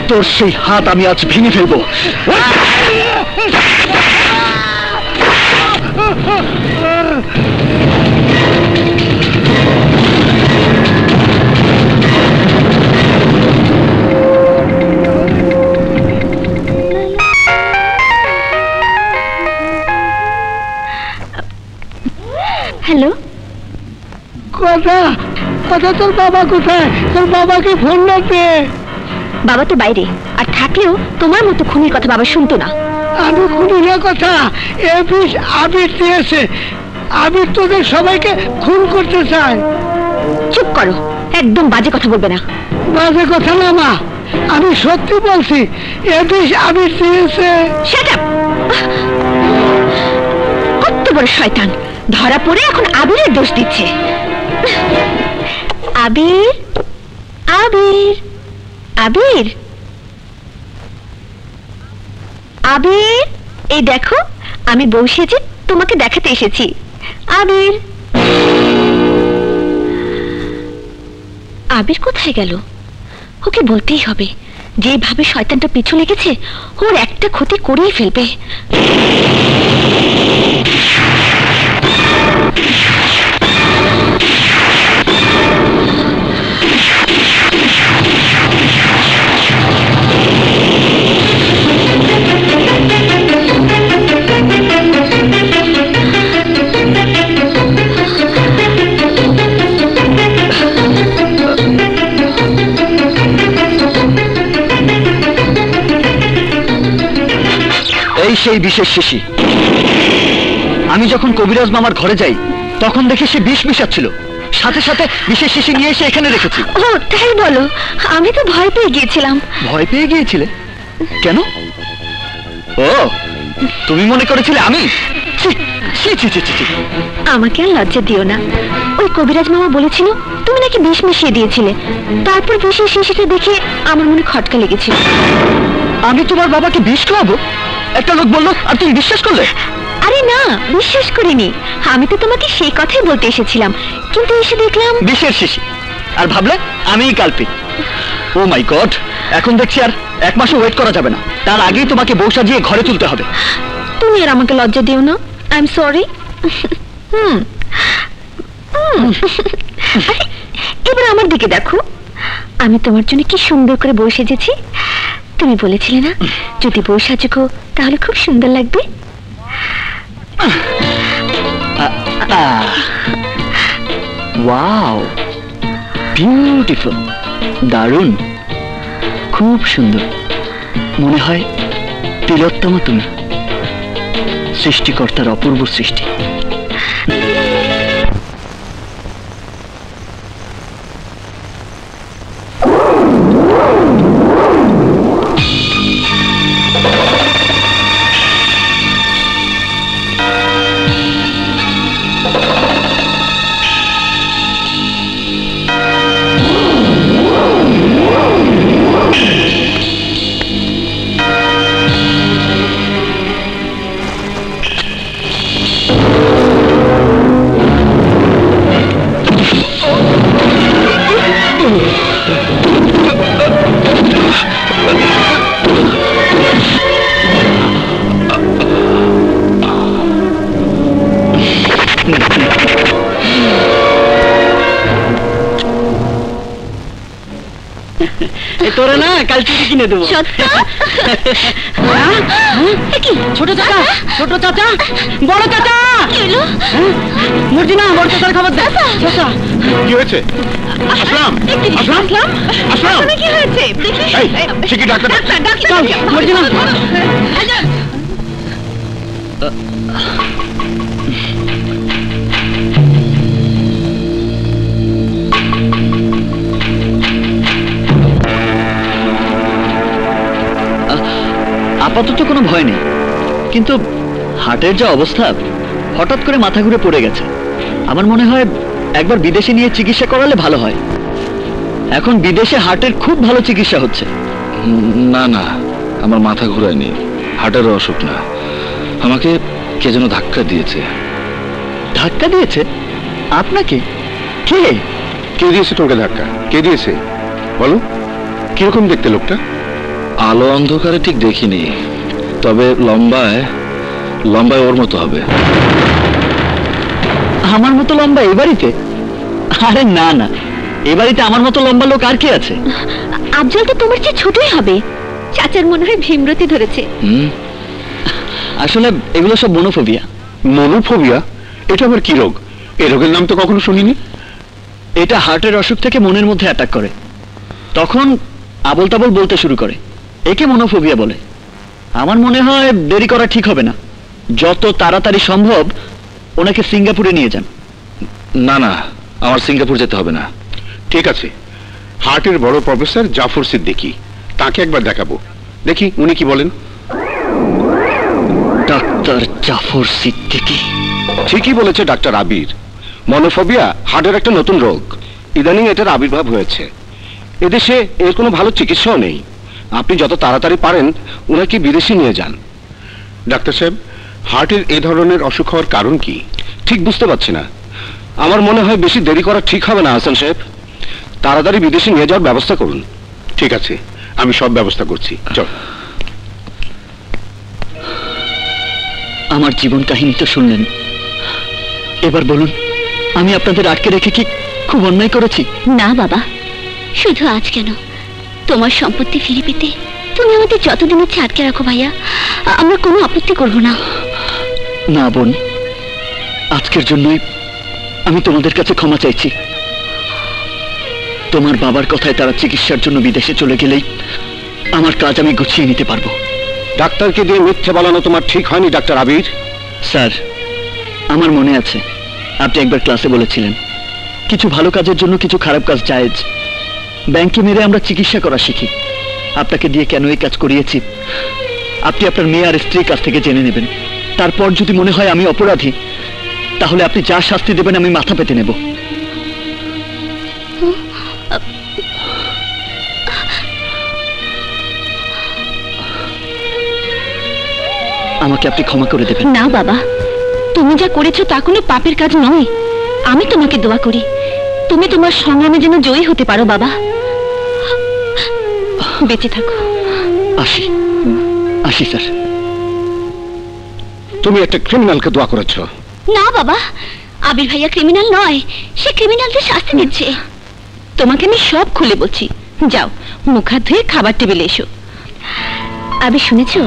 তোর সেই হাত আমি আজ ভেঙে ফেলবো। হ্যালো, কথা তোর বাবা কোথায়? তোর বাবাকে ফোন করতে। বাবা তো বাইরে, আর থাকলেও তোমার মতো খুনির কথা বাবা শুনতো না। আমি খুনির কথা, এ বিষ আবির দিয়েছে। আবির তোদের সবাইকে খুন করতে চায়। চুপ করো, একদম বাজে কথা বলবে না। বাজে কথা না মা, আমি সত্যি বলছি, এ বিষ আবির দিয়েছে। Shut up! কত বড় শয়তান, ধরা পড়ে এখন আবিরের দোষ দিচ্ছে। আবির, আবির, আবির, আবির, এই দেখো আমি বউ সেজে তোমাকে দেখাতে এসেছি। আবির, আবির কোথায় গেল? ওকে বলতেই হবে, যেভাবে শয়তানটা পিছু লেগেছে ওর একটা ক্ষতি করেই ফেলবে। এই সেই বিশেষ শিশি। আমি যখন কবিরাজ মামার ঘরে যাই তখন দেখি সে বিষ মিশাচ্ছিল, সাথে সাথে বিশেষ শিশি নিয়ে এসে এখানে রেখেছি। ও তাই বলো? আমি তো ভয় পেয়ে গিয়েছিলাম। ভয় পেয়ে গিয়েছিলে কেন? ও, তুমি মনে করেছিলে আমি? ছি, ছি, ছি, ছি, ছি। আমাকে আর লজ্জা দিও না। ওই কবিরাজ মামা বলেছিল তুমি নাকি বিষ মিশিয়ে দিয়েছিলে, তারপর বিষের শিশিটা দেখে আমার মনে খটকা লেগেছিল। আমি তোমার বাবাকে বিষ খাওয়াবো? একটা লোক বললো আর তুমি বিশ্বাস করলে? আরে না, বিশ্বাস করিনি। আমি তো তোমাকে সেই কথাই বলতে এসেছিলাম, কিন্তু এসে দেখলাম বিষের শিশি, আর ভাবলে আমিই কালপিট। ও মাই গড, এখন দেখছি আর এক মাসও ওয়েট করা যাবে না, তার আগেই তোমাকে বউ সাজিয়ে ঘরে তুলতে হবে। তুমি আর আমাকে লজ্জা দিও না, আই এম সরি। এবার আমার দিকে দেখো, আমি তোমার জন্য কি সুন্দর করে বউ সেজেছি। তুমি বলেছিলে না যদি বউ সাজুকো তাহলে খুব সুন্দর লাগবে। ওয়াও, বিউটিফুল, দারুণ, খুব সুন্দর, মনে হয় তিলোত্তমা তুমি, সৃষ্টিকর্তার অপূর্ব সৃষ্টি। তোরা না কাল চুড়ি কিনে দেবো। ছোট চাচা, ছোট চাচা, বড় চাচা, মর্জিনা, বড় চাচার খবর দে। চাচা কি হয়েছে? আসলাম, আসলাম, আসলাম। কি হয়েছে দেখি। এই, সে কি ডাক্তার? চল মর্জিনা। আপাতত কোনো ভয় নেই, কিন্তু হার্টের যা অবস্থা, হঠাৎ করে মাথা ঘুরে পড়ে গেছে। আমার মনে হয় একবার বিদেশে নিয়ে চিকিৎসা করালে ভালো হয়। এখন বিদেশে হার্টের খুব ভালো চিকিৎসা হচ্ছে। না না, আমার মাথা ঘুরায়নি, হার্টের অসুখ না। আমাকে কে যেন ধাক্কা দিয়েছে। ধাক্কা দিয়েছে? আপনাকে? কে? কে দিয়েছে তোমাকে ধাক্কা? কে দিয়েছে বলো? কিরকম দেখতে লোকটা? আলো অন্ধকারে ঠিক দেখিনি, তবে লম্বায় লম্বায় ওর মতো হবে। আমার মতো লম্বা এই বাড়িতে? আরে না না, এ বাড়িতে আমার মতো লম্বা লোক আর কে আছে? আফজল তো তোমার চেয়ে ছোটই হবে। চাচার মনে হয় ভীমরতি ধরেছে। আসলে এগুলো সব মনোফোবিয়া। মনোফোবিয়া? এটা আবার কি রোগ? এই রোগের নাম তো কখনো শুনিনি। এটা হার্টের অসুখ থেকে মনের মধ্যে অ্যাটাক করে, তখন আবল তাবল বলতে শুরু করে। একে মনোফোবিয়া বলে। আমার মনে হয় দেরি করা ঠিক হবে না, যত তাড়াতাড়ি সম্ভব ওনাকে সিঙ্গাপুরে নিয়ে যান। না না, আমার সিঙ্গাপুর যেতে হবে না। ঠিক আছে, হার্টের বড় প্রফেসর জাফর সিদ্দিকী, তাকে একবার দেখাবো, দেখি উনি কি বলেন। ডাক্তার জাফর সিদ্দিকী? ঠিকই বলেছে ডাক্তার আবির। মনোফোবিয়া হার্টের একটা নতুন রোগ, ইদানিং এটার আবির্ভাব হয়েছে। এদেশে এর কোনো ভালো চিকিৎসাও নেই। আপনি যত তাড়াতাড়ি পারেন ওনাকে বিদেশে নিয়ে যান। ডাক্তার সাহেব, হার্টের এই ধরনের অসুখ হওয়ার কারণ কি? ঠিক বুঝতে পারছি না। আমার মনে হয় বেশি দেরি করা ঠিক হবে না হাসান সাহেব, তাড়াতাড়ি বিদেশে নিয়ে যাওয়ার ব্যবস্থা করুন। ঠিক আছে, আমি সব ব্যবস্থা করছি, চল। আমার জীবন কাহিনী তো শুনলেন, এবার বলুন আমি আপনাদের আটকে রেখে কি খুব অন্যায় করেছি? না বাবা, শুধু আজ কেন, তোমার সম্পত্তি ফিরে পেতে তুমি আমাদের যতদিন হচ্ছে আটকে রাখো ভাইয়া, আমরা কোনো আপত্তি করব না। না বোন, আজকের জন্যই আমি তোমাদের কাছে ক্ষমা চাইছি। তোমার বাবার কথায় তারা চিকিৎসার জন্য বিদেশে চলে গেলেই আমার কাজ আমি গুছিয়ে নিতে পারবো। ডাক্তারকে দিয়ে মিথ্যে বলানো তোমার ঠিক হয়নি ডাক্তার আবির। স্যার, আমার মনে আছে আপনি একবার ক্লাসে বলেছিলেন কিছু ভালো কাজের জন্য কিছু খারাপ কাজ জায়েজ। ব্যাংকে মেরে আমরা চিকিৎসা করা শিখি। আপনাকে দিয়ে কেন এই কাজ করিয়েছি আপনি আপনার মেয়ে আর স্ত্রীর কাছ থেকে জেনে নেবেন। তারপর যদি মনে হয় আমি অপরাধী, তাহলে আপনি যা শাস্তি দেবেন আমি মাথা পেতে নেব। আমাকে আপনি ক্ষমা করে দেবেন। না বাবা, তুমি যা করেছো তা কোনো পাপের কাজ নয়। আমি তোমাকে দোয়া করি তুমি তোমার সংগ্রামে যেন জয়ী হতে পারো বাবা। বেঁচে থাকো। আসি আসি স্যার। তুমি একটা ক্রিমিনালকে দোয়া করেছো। না বাবা, আবির ভাইয়া ক্রিমিনাল নয়, সে ক্রিমিনালদের শাস্তি দিচ্ছে। তোমাকে আমি সব খুলে বলছি, যাও মুখ হাত ধুয়ে খাবার টেবিলে এসো। আবির শুনেছো,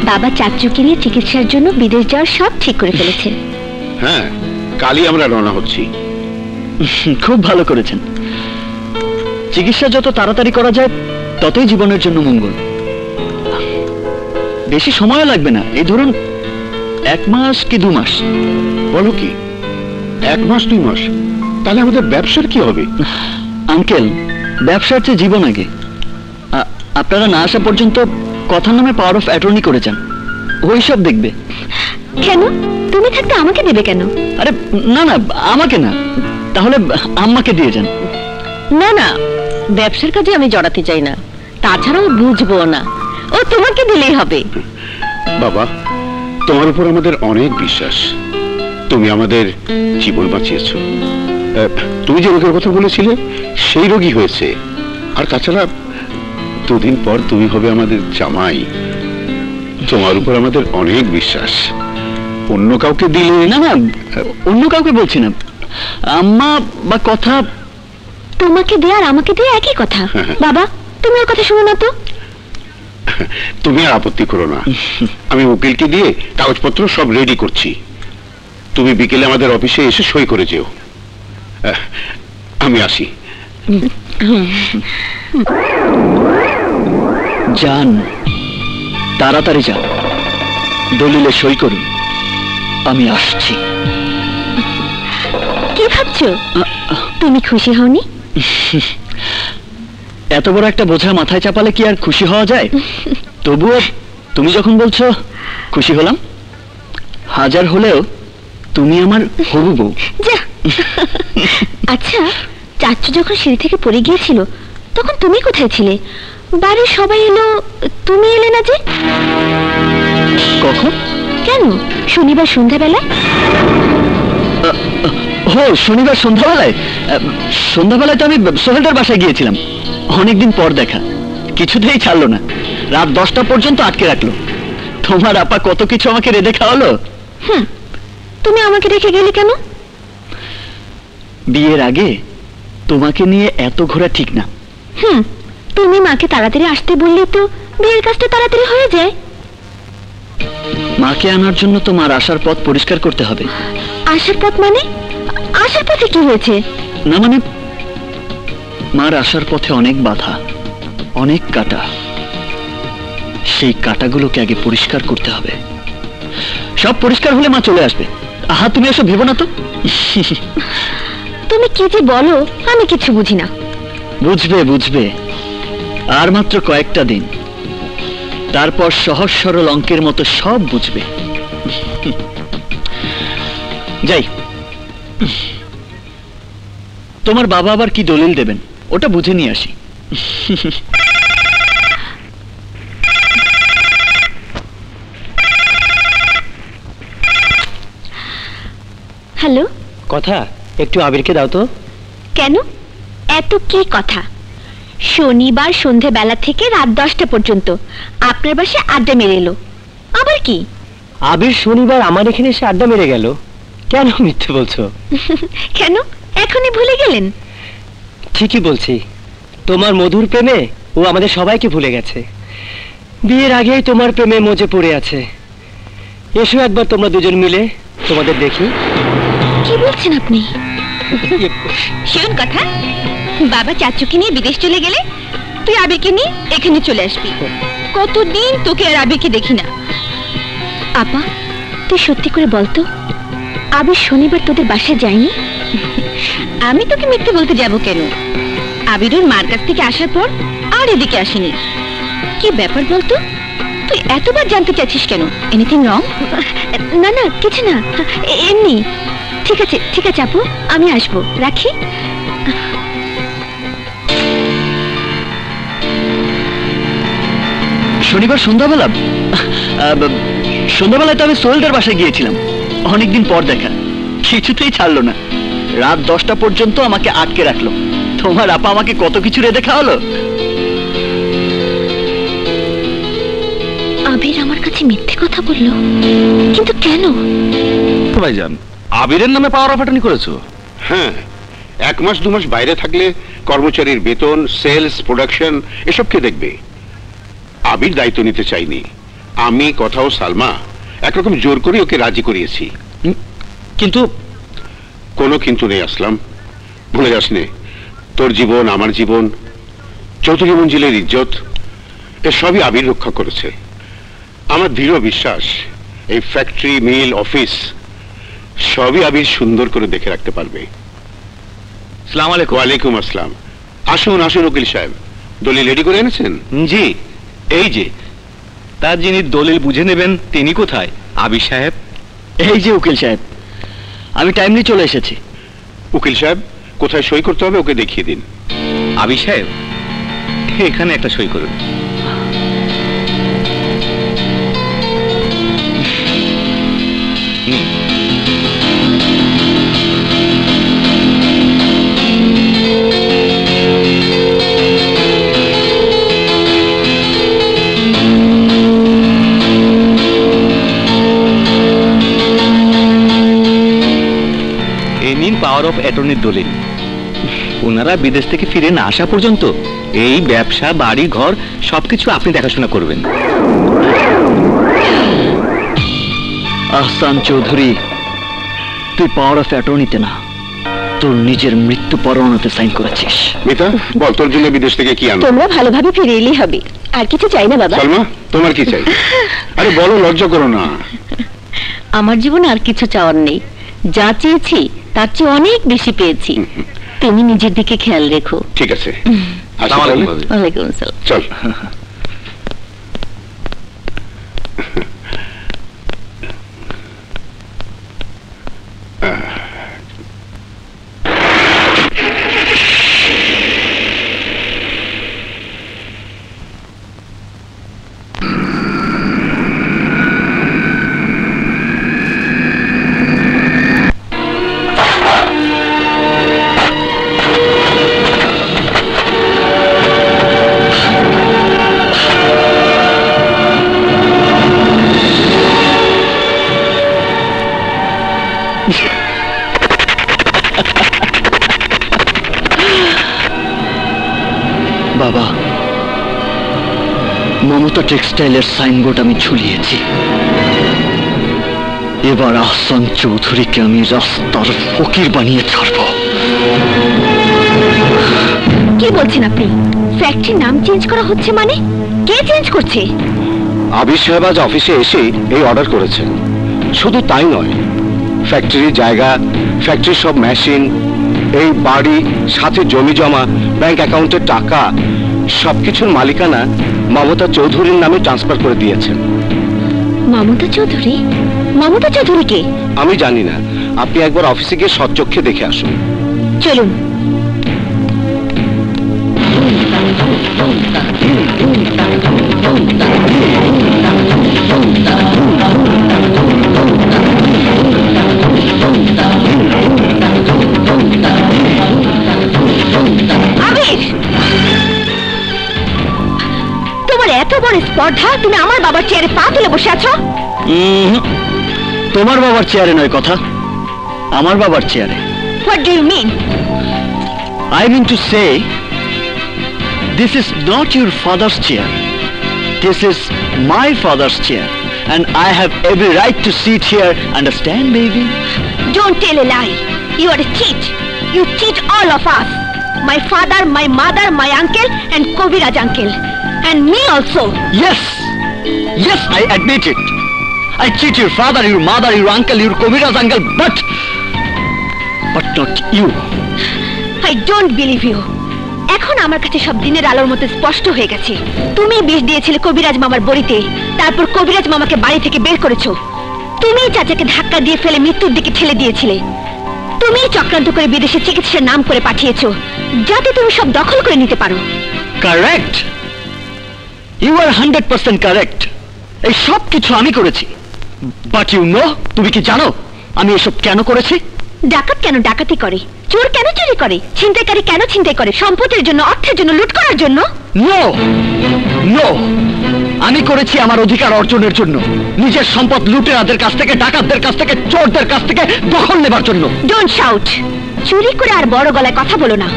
বাবা চাচুকে নিয়ে চিকিৎসার জন্য বিদেশ যাওয়ার সব ঠিক করে ফেলেছে। হ্যাঁ, কালই আমরা রওনা হচ্ছি। খুব ভালো করেছেন। চিকিৎসা যত তাড়াতাড়ি করা যায় ততই জীবনের জন্য মঙ্গল। বেশি সময় লাগবে না, এই ধরুন 1 মাস কি 2 মাস। বলো কি, 1 মাস 2 মাস? তাহলে আমাদের ব্যবসার কি হবে? আঙ্কেল, ব্যবসার চেয়ে জীবন আগে। আপনারা না আসা পর্যন্ত কথার নামে পাওয়ার অফ অ্যাটর্নি করে যান, ওই সব দেখবে। কেন? তুমি থাকতে আমাকে দেবে কেন? আরে না না, আমাকে না, তাহলে আম্মাকে দিয়ে যান। না না, ব্যবসার কাজে আমি জড়াতে চাই না, তাছাড়াও বুঝবো না, ও তোমাকে দিলেই হবে। বাবা, তোমার উপর আমাদের অনেক বিশ্বাস। তুমি আমাদের জীবন বাঁচিয়েছ। তুমি যে রোগের কথা বলেছিলে সেই রোগী হয়েছে। আর তাছাড়া 2 দিন পর তুমি হবে আমাদের জামাই। তোমার উপর আমাদের অনেক বিশ্বাস। অন্য কাউকে দিলে না না, অন্য কাউকে বলছি না, আম্মা বা কথা। তোমাকে দিয়ে আর আমাকে দিয়ে একই কথা। বাবা, তুমি ওর কথা শুনো না তো। তুমি আর আপত্তি করো না, আমি উকিলকে দিয়ে কাগজপত্র সব রেডি করছি। তুমি বিকেলে আমাদের অফিসে এসে সই করে যেও। আমি আসি। যান, তাড়াতাড়ি যান, দলিলে সই করুন, আমি আসছি। কি ভাবছো? তুমি খুশি হওনি? এত বড় একটা বোঝা মাথায় চাপালে কি আর খুশি হওয়া যায়? তবুও তুমি যখন বলছো খুশি হলাম। 1000 হলেও তুমি আমার হবু বউ। যা। আচ্ছা, চাচু যখন সিঁড়ি থেকে পড়ে গিয়েছিল তখন তুমি কোথায় ছিলে? বাড়ির সবাই এলো, তুমি এলে না যে? কখন? কেন, শনিবার সন্ধ্যাবেলা? ও, শনিবার সন্ধ্যাবেলায়? সন্ধ্যাবেলায় তো আমি সোহেলটার বাসায় গিয়েছিলাম। অনেকদিন পর দেখা, কিছুতেই ছাড়লো না, রাত 10টা পর্যন্ত আটকে রাখলো। তোমার আপা কত কিছু আমাকে রেঁধে খাওয়ালো। তুমি আমাকে রেখে গেলে কেন? বিয়ের আগে তোমাকে নিয়ে এত ঘোরা ঠিক না। তুমি মাকে তাড়াতাড়ি আসতে বললে তো বিয়ের কাজটা তাড়াতাড়ি হয়ে যায়। মাকে আনার জন্য তোমার আসার পথ পরিষ্কার করতে হবে। আসার পথ মানে? আসার পথে কি হয়েছে? না মানে, মার আসার পথে অনেক বাধা, অনেক কাঁটা। সেই কাঁটাগুলোকে আগে পরিষ্কার করতে হবে। সব পরিষ্কার হলে মা চলে আসবে। আহা, তুমি এসব ভেবো না তো। তুমি কি যে বলো, আমি কিছু বুঝি না। বুঝবে বুঝবে, আর মাত্র কয়েকটা দিন, তারপর সহজ সরল অঙ্কের মতো সব বুঝবে। যাই, তোমার বাবা আবার কি দলিল দেবেন ওটা বুঝে নিয়ে আসি। হ্যালো, কথা একটু আবিরকে দাও তো। কেন, এত কি কথা? শনিবার সন্ধেবেলা থেকে রাত 10টা পর্যন্ত আপনার বাসায় আড্ডা মেরে এলো, আবার কি? আবির শনিবার আমার এখানে এসে আড্ডা মেরে গেল? কেন মিথ্যে বলছো? কেন, এখনই ভুলে গেলেন? ঠিকই বলছি, তোমার মধুর প্রেমে ও আমাদের সবাইকে ভুলে গেছে। বিয়ের আগেই তোমার প্রেমে মজে পড়ে আছে। এসো একবার তোমরা দুজন মিলে তোমাদের দেখি। কি বলছেন আপনি? শোন কথা, বাবা চাচুকে নিয়ে বিদেশ চলে গেলে তুই আবিরকে নিয়ে এখানে চলে আসবি। কতদিন তোকে আর আবিরকে দেখি না। আপা, তুই সত্যি করে বলতো, আবির শনিবার তোদের বাসায় যায়নি? আমি তোকে মিথ্যে বলতে যাব কেন? আবির ওর মার কাছ থেকে আসার পর আর এদিকে আসেনি। কি ব্যাপার বলতো? তুই এতবার জানতে চাইছিস কেন? Anything wrong? না না, কিছু না, এমনি। ঠিক আছে ঠিক আছে আপু, আমি আসবো, রাখি। শনিবার সন্ধ্যাবেলা? সন্ধ্যাবেলায় তো আমি সোহেলদার বাসায় গিয়েছিলাম। অনেকদিন পর দেখা, কিছুতেই ছাড়লো না, রাত 10টা পর্যন্ত আমাকে আটকে রাখলো। তোমার আপা আমাকে কত কিছু রেঁধে খাওয়ালো। আবির আমার কাছে মিথ্যে কথা বললো, কিন্তু কেন? ভাইজান, আবিরের নামে পাওয়ার অফ অ্যাটর্নি করেছো? হ্যাঁ, 1 মাস 2 মাস বাইরে থাকলে কর্মচারীর বেতন, সেলস, প্রোডাকশন এসব কে দেখবে? আবির দায়িত্ব নিতে চাইনি। আমি কথাও সালমা একরকম জোর করে ওকে রাজি করিয়েছি। কিন্তু কোনো কিন্তু নেই আসলাম, ভুলে যাস নে, তোর জীবন আমার জীবন চৌধুরী মঞ্জিলের ইজ্জত এ সবই আবির রক্ষা করেছে। আমার দৃঢ় বিশ্বাস এই ফ্যাক্টরি, মিল, অফিস সবই আবির সুন্দর করে দেখে রাখতে পারবে। সালাম আলাইকুম। ওয়ালাইকুম আসসালাম। আসুন আসুন উকিল সাহেব, দলিল রেডি করে এনেছেন? জি, এই যে। তার যিনি দলিল বুঝে নেবেন তিনি কোথায়? আবির সাহেব। এই যে উকিল সাহেব, আমি টাইমলি চলে এসেছি। উকিল সাহেব, কোথায় সই করতে হবে ওকে দেখিয়ে দিন। আবির সাহেব, এখানে একটা সই করুন। নিন। এই নিন পাওয়ার অফ অ্যাটর্নির দলিল। ওনারা বিদেশ থেকে ফিরে না আসা পর্যন্ত এই ব্যবসা, বাড়ি, ঘর সবকিছু আপনি দেখাশোনা করবেন। আহসান চৌধুরী, তুই পাওয়ার অফ অ্যাটর্নিতে না, তোর নিজের মৃত্যু পরোয়ানাতে সাইন করেছিস। মিতা, বল তোর জন্য বিদেশ থেকে কি আনবো? তোমরা ভালোভাবে ফিরে এলেই হবে, আর কিছু চাই না বাবা। সালমা, তোমার কি চাই? আরে বলো, লজ্জা করো না। আমার জীবনে আর কিছু চাওয়ার নেই, যা চেয়েছি তার চেয়ে অনেক বেশি পেয়েছি। তুমি নিজের দিকে খেয়াল রেখো। ঠিক আছে, আসি আসসালামু তাহলে। আলাইকুম। ওয়ালাইকুম আসসালাম। চল। বাবা, মমতা টেক্সটাইলের সাইনবোর্ড আমি ঝুলিয়েছি। এবার আহসান চৌধুরীকে আমি রাস্তার ফকির বানিয়ে ছাড়ব। কি বলছেন আপনি? ফ্যাক্টরির নাম চেঞ্জ করা হচ্ছে মানে? কে চেঞ্জ করছে? আবির সাহেব আজ অফিসে এসে এই অর্ডার করেছেন। শুধু তাই নয়, ফ্যাক্টরির জায়গা, ফ্যাক্টরির সব মেশিন, এই বাড়ি, সাথে জমি জমা, ব্যাংক অ্যাকাউন্টের টাকা সবকিছুর মালিকানা মমতা চৌধুরীর নামে ট্রান্সফার করে দিয়েছেন। মমতা চৌধুরী? মমতা চৌধুরী কে? আমি জানি না, আপনি একবার অফিসে গিয়ে সচক্ষে দেখে আসুন। চলুন। আবির, তোমার এত বড় স্পর্ধা, তুমি আমার বাবার চেয়ারে পা তুলে বসে আছো? তোমার বাবার চেয়ারে নয় কথা, আমার বাবার চেয়ারে। What do you mean? I mean to say, this is not your father's chair. This is my father's chair. And I have every right to sit here. Understand, baby? Don't tell a lie. You are a cheat. You cheat all of us. My father, my mother, my uncle, and Koviraj uncle. And me also. Yes. Yes, I admit it. I cheat your father, your mother, your uncle, your Koviraj uncle, but not you. I don't believe you. এখন আমার কাছে সব দিনের আলোর মতো স্পষ্ট হয়ে গেছে। তুমি বিষ দিয়েছিলে কবিরাজ মামার বড়িতে, তারপর কবিরাজ মামাকে বাড়ি থেকে বের করেছো। তুমি চাচাকে ধাক্কা দিয়ে ফেলে মৃত্যুর দিকে ঠেলে দিয়েছিলে। তুমি চক্রান্ত করে বিদেশে চিকিৎসার নাম করে পাঠিয়েছো, যাতে তুমি সব দখল করে নিতে পারো। Correct. You are 100% correct. এই সব কিছু আমি করেছি। But you know, তুমি কি জানো আমি এসব কেন করেছি? ডাকাত কেন ডাকাতি করে? চোর কেন চুরি করে? ছিনতাইকারী কেন ছিনতাই করে? সম্পদের জন্য, অর্থের জন্য, লুট করার জন্য? নো নো, আমি করেছি আমার অধিকার অর্জনের জন্য, নিজের সম্পদ লুটেরাদের কাছ থেকে, ডাকাতদের কাছ থেকে, চোরদের কাছ থেকে দখল নেবার জন্য। Don't shout. চুরি করে আর বড় গলায় কথা বলো না।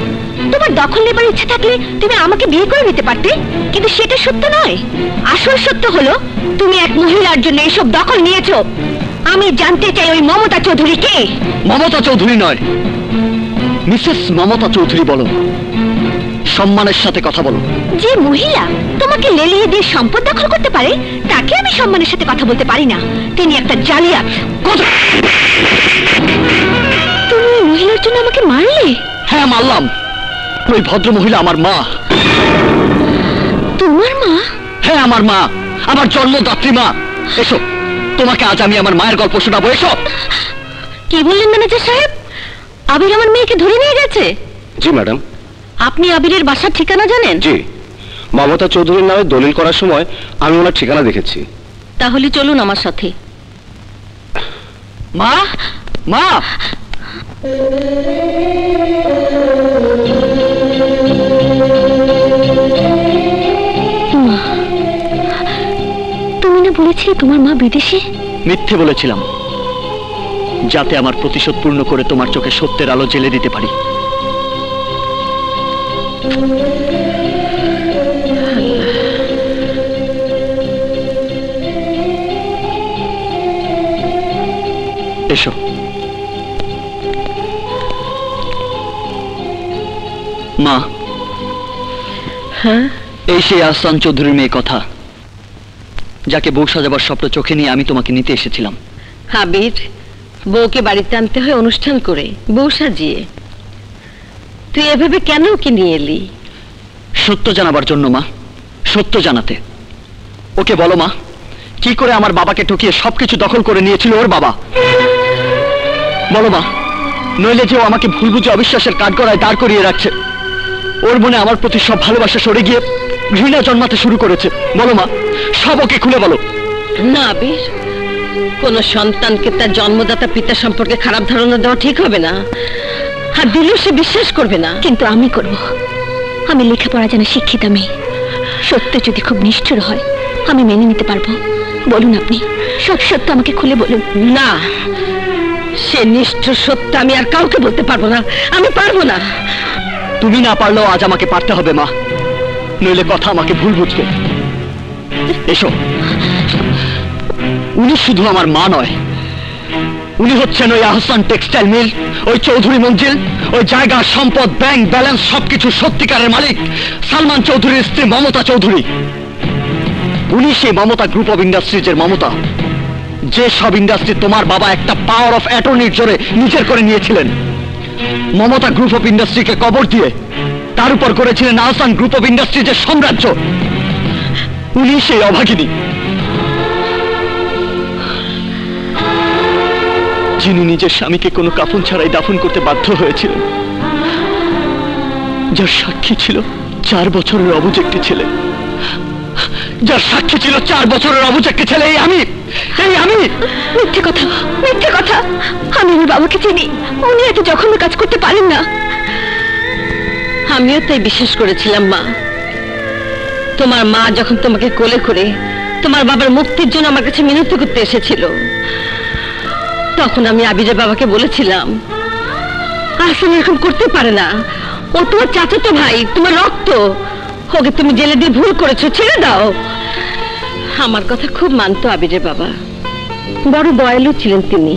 তোমার দখল নেবার ইচ্ছা থাকলে তুমি আমাকে বিয়ে করে নিতে পারতে, কিন্তু সেটা সত্য নয়। আসল সত্য হলো তুমি এক মহিলার জন্য এসব দখল নিয়েছো। আমি জানতে চাই ওই মমতা চৌধুরী কে? মমতা চৌধুরী নয়, মিসেস মমতা চৌধুরী বলো। সম্মানের সাথে কথা বলো। যে মহিলা তোমাকে লেলিয়ে দিয়ে সম্পদ দখল করতে পারে তাকে আমি সম্মানের সাথে কথা বলতে পারি না। তিনি একটা জালিয়াত। তুমি ওই মহিলার জন্য আমাকে মারলে? হ্যাঁ মারলাম। ওই ভদ্র মহিলা আমার মা। তোমার মা? হ্যাঁ আমার মা, আমার জন্মদাত্রী মা। এসো, তোমাকে আজ আমি আমার মায়ের গল্প শোনাবো। এসো। কি বললেন ম্যানেজার সাহেব? আবির আমার মেয়েকে ধরে নিয়ে গেছে? জি ম্যাডাম। আপনি আবিরের বাসার ঠিকানা জানেন? জি, মমতা চৌধুরীর নামে দলিল করার সময় আমি ওনার ঠিকানা দেখেছি। তাহলে চলুন আমার সাথে। মা, মা। তুমি না বলেছিলে তোমার মা বিদেশে? মিথ্যে বলেছিলাম, যাতে আমার প্রতিশোধ পূর্ণ করে তোমার চোখে সত্যের আলো জ্বেলে দিতে পারি। এসো। মা। হ্যাঁ? এই সেই আহসান চৌধুরীর মেয়ে কথা, যাকে বউ সাজাবার স্বপ্ন চোখে নিয়ে আমি তোমাকে নিতে এসেছিলাম। আবির, বউকে বাড়িতে আনতে হয় অনুষ্ঠান করে, বউ সাজিয়ে। তুই এভাবে কেন ওকে নিয়ে এলি? সত্য জানাবার জন্য মা, সত্য জানাতে। ওকে বলো মা, কি করে আমার বাবাকে ঠকিয়ে সবকিছু দখল করে নিয়েছিল ওর বাবা। বলো মা, নইলে যে ও আমাকে ভুল বুঝে অবিশ্বাসের কাঠগড়ায় দাঁড় করিয়ে রাখছে। ওর মনে আমার প্রতি সব ভালোবাসা সরে গিয়ে ঘৃণা জন্মাতে শুরু করেছে। বলো মা, সব ওকে খুলে বলো। না আবির, কোন সন্তানকে তার জন্মদাতা পিতা সম্পর্কে খারাপ ধারণা দেওয়া ঠিক হবে না, আর দিলেও সে বিশ্বাস করবে না। কিন্তু আমি করব। আমি লেখাপড়া জানা শিক্ষিত মেয়ে। সত্য যদি খুব নিষ্ঠুর হয় আমি মেনে নিতে পারবো। বলুন আপনি, সব সত্য আমাকে খুলে বলুন। না, সে নিষ্ঠুর সত্য আমি আর কাউকে বলতে পারবো না। আমি পারবো না। তুমি না পারলেও আজ আমাকে পারতে হবে মা, নইলে কথা আমাকে ভুল বুঝবে। এসো। উনি শুধু আমার মা নয়, উনি হচ্ছেন ওই আহসান টেক্সটাইল মিল, ওই চৌধুরী মঞ্জিল, ওই জায়গা, সম্পদ, ব্যাংক ব্যালেন্স সবকিছু সত্যিকারের মালিক সালমান চৌধুরীর স্ত্রী মমতা চৌধুরী। উনি সেই মমতা গ্রুপ অফ ইন্ডাস্ট্রিজের মমতা, যে সব ইন্ডাস্ট্রি তোমার বাবা একটা পাওয়ার অফ অ্যাটর্নির জোরে নিজের করে নিয়েছিলেন। মমতা গ্রুপ অফ ইন্ডাস্ট্রিকে কবর দিয়ে তার উপর করেছিলেন আহসান গ্রুপ অফ ইন্ডাস্ট্রিজের সাম্রাজ্য। উনি সেই অভাগিনী, যিনি নিজের স্বামীকে কোনো কাফন ছাড়াই দাফন করতে বাধ্য হয়েছিলেন, যার সাক্ষী ছিল 4 বছরের অবুঝ একটি ছেলে, যার সাক্ষী ছিল 4 বছরের অবুঝ একটি ছেলে। এই আমি। মিথ্যে কথা, মিথ্যে কথা। আমি আমার বাবাকে চিনি, উনি এত জঘন্য কাজ করতে পারেন না। আমিও তাই বিশ্বাস করেছিলাম মা। তোমার মা যখন তোমাকে কোলে করে তোমার বাবার মুক্তির জন্য আমার কাছে মিনতি করতে এসেছিল, তখন আমি আবিরের বাবাকে বলেছিলাম, আহসান এরকম করতে পারে না, ও তোমার চাচাতো ভাই, তোমার রক্ত, ওকে তুমি জেলে দিয়ে ভুল করেছো, ছেড়ে দাও। আমার কথা খুব মানতো আবিরের বাবা, বড় দয়ালু ছিলেন তিনি।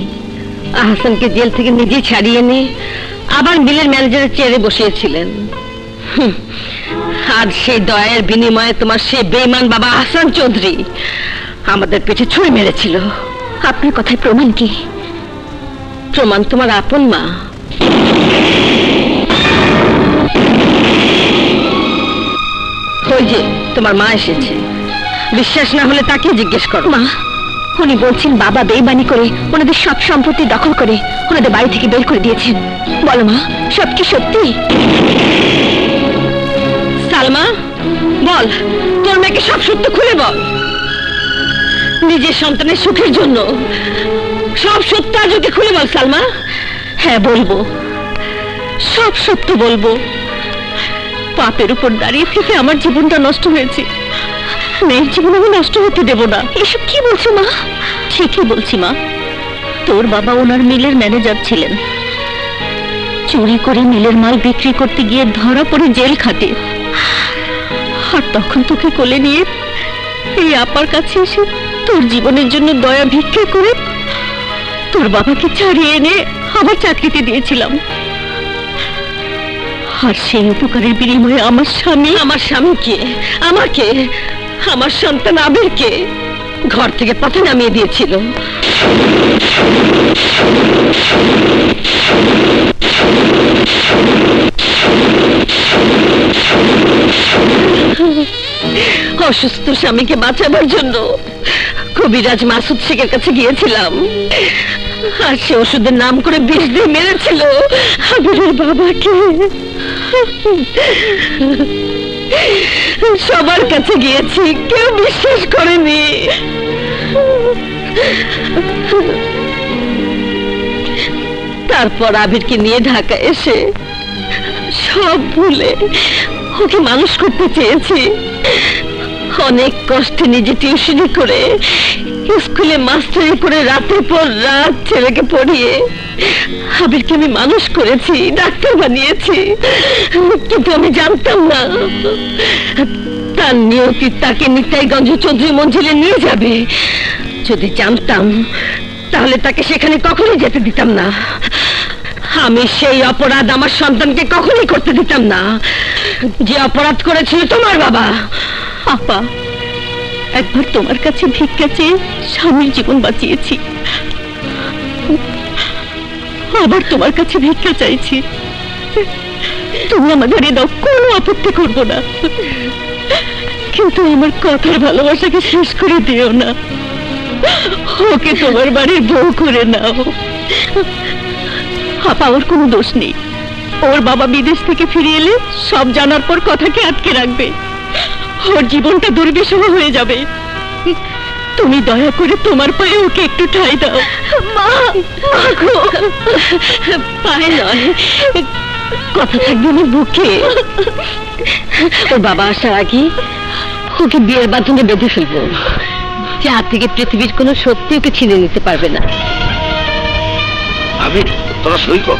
আহসানকে জেল থেকে নিজেই ছাড়িয়ে এনে আবার মিলের ম্যানেজারের চেয়ারে বসিয়েছিলেন। আজ সেই দয়ার বিনিময়ে তোমার সেই বেঈমান বাবা আহসান চৌধুরী আমাদের পেটে ছুরি মেরেছিল। আপনার কথায় প্রমাণ কি? প্রমাণ তোমার আপন মা। ওই যে তোমার মা এসেছে, বিশ্বাস না হলে তাকে জিজ্ঞেস করো। মা, উনি বলছেন বাবা বেইমানি করে ওনাদের সব সম্পত্তি দখল করে ওনাদের বাড়ি থেকে বের করে দিয়েছেন। বলো মা, সব কি সত্যি? সালমা, বল, তোর মেয়েকে সব সত্য খুলে বল। নিজের সন্তানের সুখের জন্য সব সত্য আজ ওকে খুলে বল সালমা। হ্যাঁ বলবো, সব সত্য বলবো। পাপের উপর দাঁড়িয়ে থেকে আমার জীবনটা নষ্ট হয়েছে, মেয়ের জীবন আমি নষ্ট হতে দেব না। এসব কি বলছো মা? ঠিকই বলছি মা। তোর বাবা ওনার মিলের ম্যানেজার ছিলেন, চুরি করে মিলের মাল বিক্রি করতে গিয়ে ধরা পড়ে জেল খাটে। আর তখন তোকে কোলে নিয়ে এই আপার কাছে এসে তোর জীবনের জন্য দয়া ভিক্ষা করে তোর বাবাকে ছাড়িয়ে এনে আমার চাকরিতে দিয়েছিলাম। আর সেই উপকারের বিনিময়ে আমার স্বামীকে, আমাকে, আমার সন্তান আবিরকে ঘর থেকে পথে নামিয়ে দিয়েছিল। অসুস্থ স্বামীকে বাঁচাবার জন্য কবিরাজ মাসুদ শেখের কাছে গিয়েছিলাম, আর সে ওষুধের নাম করে বিষ দিয়ে মেরেছিল আবিরের বাবাকে। সবার কাছে গিয়েছি, কেউ বিশ্বাস করেনি। তারপর আবিরকে নিয়ে ঢাকা এসে সব ভুলে ওকে মানুষ করতে চেয়েছি। অনেক কষ্টে নিজে টিউশনি করে, স্কুলে মাস্টারি করে, রাতের পর রাত ছেলেকে পড়িয়ে আবিরকে আমি মানুষ করেছি, ডাক্তার বানিয়েছি। কিন্তু আমি জানতাম না তার নিয়তি তাকে নিতাইগঞ্জ চৌধুরী মঞ্জিলে নিয়ে যাবে। যদি জানতাম তাহলে তাকে সেখানে কখনোই যেতে দিতাম না। আমি সেই অপরাধ আমার সন্তানকে কখনোই করতে দিতাম না, যে অপরাধ করেছিল তোমার বাবা। আপা, একবার তোমার কাছে ভিক্ষা চেয়ে স্বামীর জীবন বাঁচিয়েছি, আবার তোমার কাছে ভিক্ষা চাইছি। তুমি আমাদের এ দাও, কোনো আপত্তি করবো না, কিন্তু আমার কথার ভালোবাসাকে শেষ করে দিও না। ওকে তোমার বাড়ির বউ করে নাও। আপা, ওর কোনো দোষ নেই। ওর বাবা বিদেশ থেকে ফিরে এলে সব জানার পর কথাকে আটকে রাখবে, ওর জীবনটা দুর্বিষহ হয়ে যাবে। তুমি দয়া করে তোমার পায়ে ওকে একটু ঠাঁই দাও। মা, পায়ে নয়, কথা থাকবে আমার বুকে। ওর বাবা আসার আগে ওকে বিয়ের বাঁধনে বেঁধে ফেলবো, যা থেকে পৃথিবীর কোনো শক্তি ওকে ছিনে নিতে পারবে না। আবির, তোরা সই কর,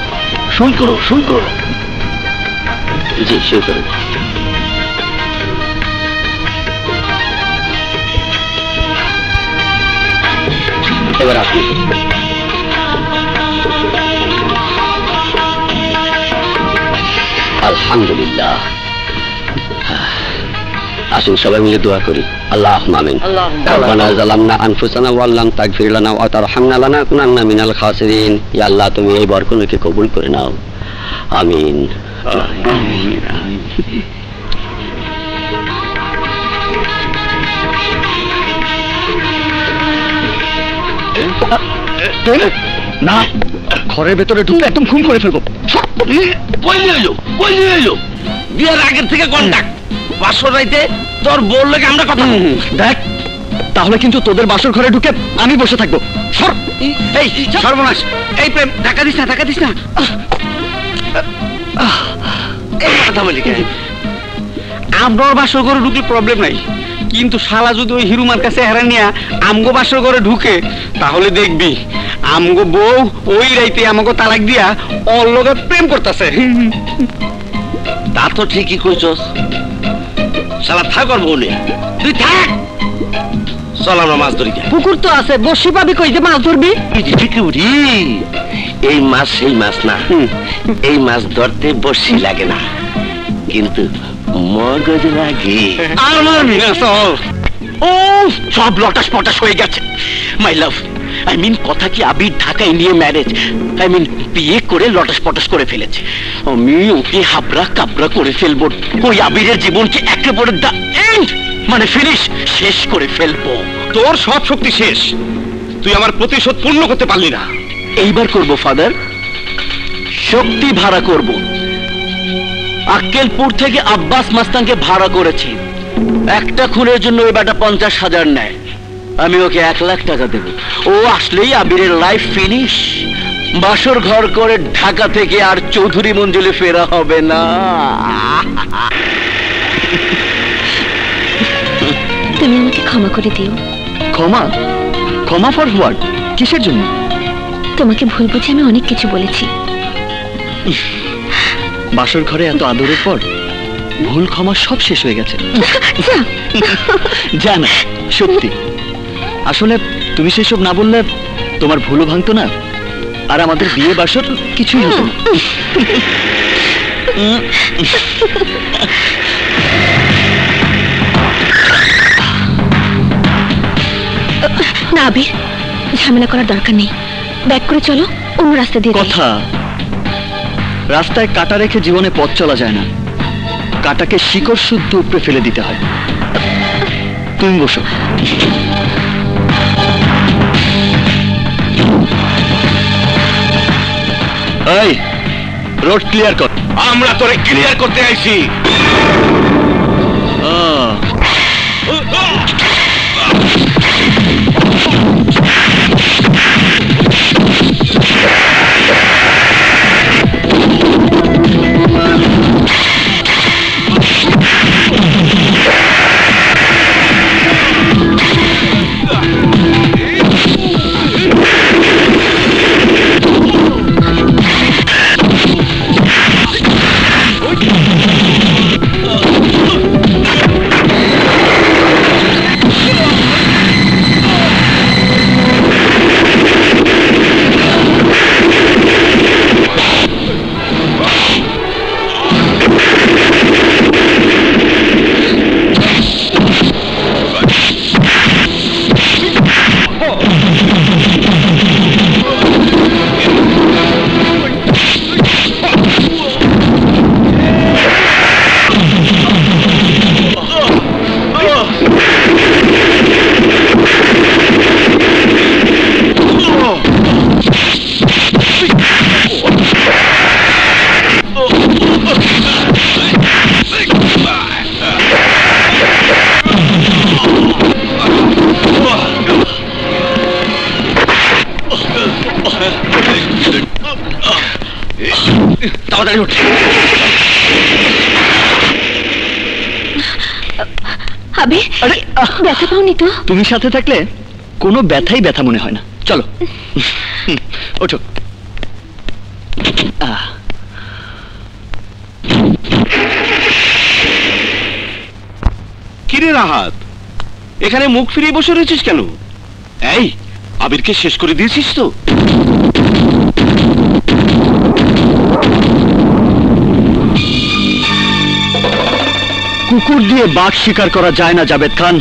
সই করো, সই করো। জি, সই করো। এবার আপনি আলহামদুলিল্লাহ। আসুন সবাই মিলে দোয়া করি। আল্লাহুম্মা আমিন। রব্বানা যালামনা আনফুসানা ওয়া লাম তাগফির লানা ওয়া তারহামনা লানাকুনান্না মিনাল খাসিরিন। ইয়া আল্লাহ, তুমি এই বরকতকে কবুল করে নাও। আমিন। না, ঘরের ভেতরে ঢুকে একদম খুন করে ফেলবো। বিয়ের আগের থেকে কন্টাক্ট, বাসর রাইতে তোর বললে আমরা কথা দেখ, তাহলে কিন্তু তোদের বাসর ঘরে ঢুকে আমি বসে থাকবো। এই সর্বনাশ, এই প্রেম, টাকা দিস না, টাকা দিস না। এই কথা বলি আমরা বাসর ঘরে ঢুকলে প্রবলেম নাই, কিন্তু শালা যদি ওই হিরুমার কাছে হেরা নিয়ে আমগো বাসর ঘরে ঢুকে, তাহলে দেখবি আমগো বউ ওই রাইতে আমাকে তালাক দিয়া ওর লগে প্রেম করতেছে। তা তো ঠিকই কইছস, শালা থাক আর বউ নিয়ে, তুই থাক। চল আমরা মাছ ধরি। পুকুর তো আছে, বসি পাবি, কই যে মাছ ধরবি? এই মাছ সেই মাছ না, এই মাছ ধরতে বসি লাগে না, কিন্তু মগজ লাগে। আর মারবি না, চল। ও সব লটাস পটাস হয়ে গেছে। মাই লাভ, আই মিন কথা কি, আবির ঢাকায় নিয়ে ম্যারেজ, আই মিন বিয়ে করে লটাস পটাস করে ফেলেছে। আমি ওকে হাবড়া কাবড়া করে ফেলবো। ওই আবিরের জীবনকে একেবারে দা এন্ড, মানে ফিনিশ, শেষ করে ফেলবো। তোর সব শক্তি শেষ, তুই আমার প্রতিশোধ পূর্ণ করতে পারলি না। এইবার করব ফাদার, শক্তি ভাড়া করব। আক্কেলপুর থেকে আব্বাস মাস্তানকে ভাড়া করেছি, একটা খুনের জন্য ওই বেটা 50,000 নেয়, আমি ওকে 1 লাখ টাকা দেব। ও আসলেই আবিরের লাইফ ফিনিশ। বাসর ঘর করে ঢাকা থেকে আর চৌধুরী মঞ্জিলে ফেরা হবে না। তুমি আমাকে ক্ষমা করে দিও। ক্ষমা? ক্ষমা ফর হোয়াট? কিসের জন্য? তোমাকে ভুল বুঝে আমি অনেক কিছু বলেছি। বাসর ঘরে এত আদরের পর ভুল ক্ষমা সব শেষ হয়ে গেছে। জানা সত্যি, আসলে তুমি সেসব না বললে তোমার ভুলও ভাঙতো না, আর আমাদের বিয়ে বাসর কিছুই হতো না। না আবির, ঝামেলা করার দরকার নেই। ব্যাক করে চলো, অন্য রাস্তা দিয়ে যাই। কথা, রাস্তায় কাটা রেখে জীবনে পথ চলা যায় না, কাটাকে শিকড় শুদ্ধ উপরে ফেলে দিতে হয়। তুমি বসো। এই, রোড ক্লিয়ার কর। আমরা তোরে ক্লিয়ার করতে আইছি। তাড়াতাড়ি উঠ। আবির, ব্যথা পাওনি তো? তুমি সাথে থাকলে কোনো ব্যথাই ব্যথা মনে হয় না। চলো ওঠো। কিরে রাহাত, এখানে মুখ ফিরিয়ে বসে রয়েছিস কেন? এই, আবিরকে শেষ করে দিয়েছিস তো? কুকুর দিয়ে বাঘ শিকার করা যায় না জাবেদ খান।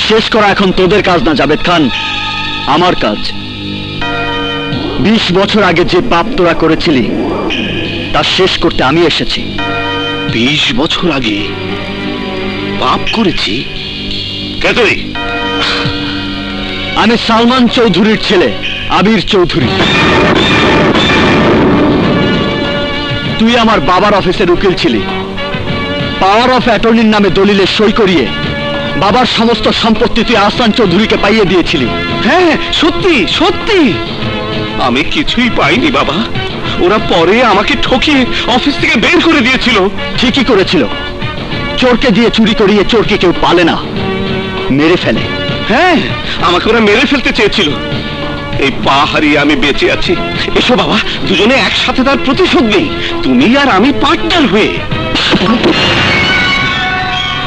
শেষ করা এখন তোদের কাজ না জাবেদ খান, আমার কাজ। 20 বছর আগে যে পাপ তোরা করেছিলি তা শেষ করতে আমি এসেছি। 20 বছর আগে পাপ করেছি? কে তুই? আমি সালমান চৌধুরীর ছেলে আবির চৌধুরী। তুই আমার বাবার অফিসের উকিল ছিলি। পাওয়ার অফ অ্যাটর্নির নামে দলিলে সই করিয়ে বাবার সমস্ত সম্পত্তি তুই আহসান চৌধুরীকে পাইয়ে দিয়েছিলি। হ্যাঁ, সত্যি সত্যি। আমি কিছুই পাইনি বাবা, ওরা পরে আমাকে ঠকিয়ে অফিস থেকে বের করে দিয়েছিল। ঠিকই করেছিল। চোরকে দিয়ে চুরি করিয়ে চোরকে কেউ পালে না, মেরে ফেলে। হ্যাঁ, আমাকে ওরা মেরে ফেলতে চেয়েছিল। এই পা হারিয়ে আমি বেঁচে আছি। এসো বাবা, দুজনে একসাথে তার প্রতিশোধ নেই, তুমি আর আমি পার্টনার হয়ে।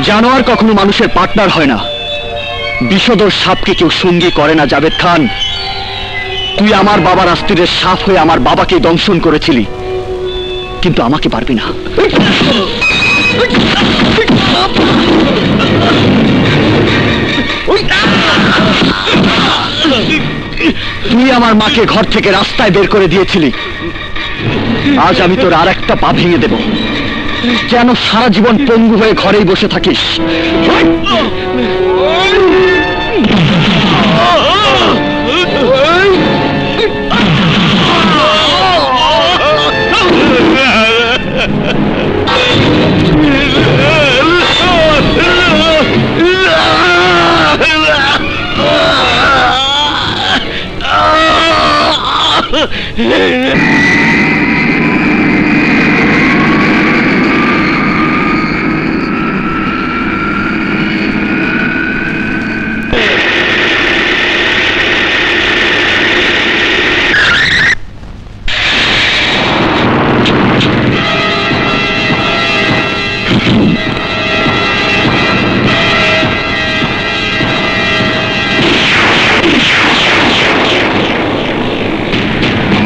জানোয়ার কখনো মানুষের পার্টনার হয় না। বিষধর সাপকে কেউ সঙ্গী করে না জাবেদ খান। তুই আমার বাবার আস্তিরের সাপ হয়ে আমার বাবাকে দংশন করেছিলি, কিন্তু আমাকে পারবি না। তুই আমার মাকে ঘর থেকে রাস্তায় বের করে দিয়েছিলি। আজ আমি তোর আর একটা পা ভেঙে দেব, যেন সারা জীবন পঙ্গু হয়ে ঘরেই বসে থাকিস।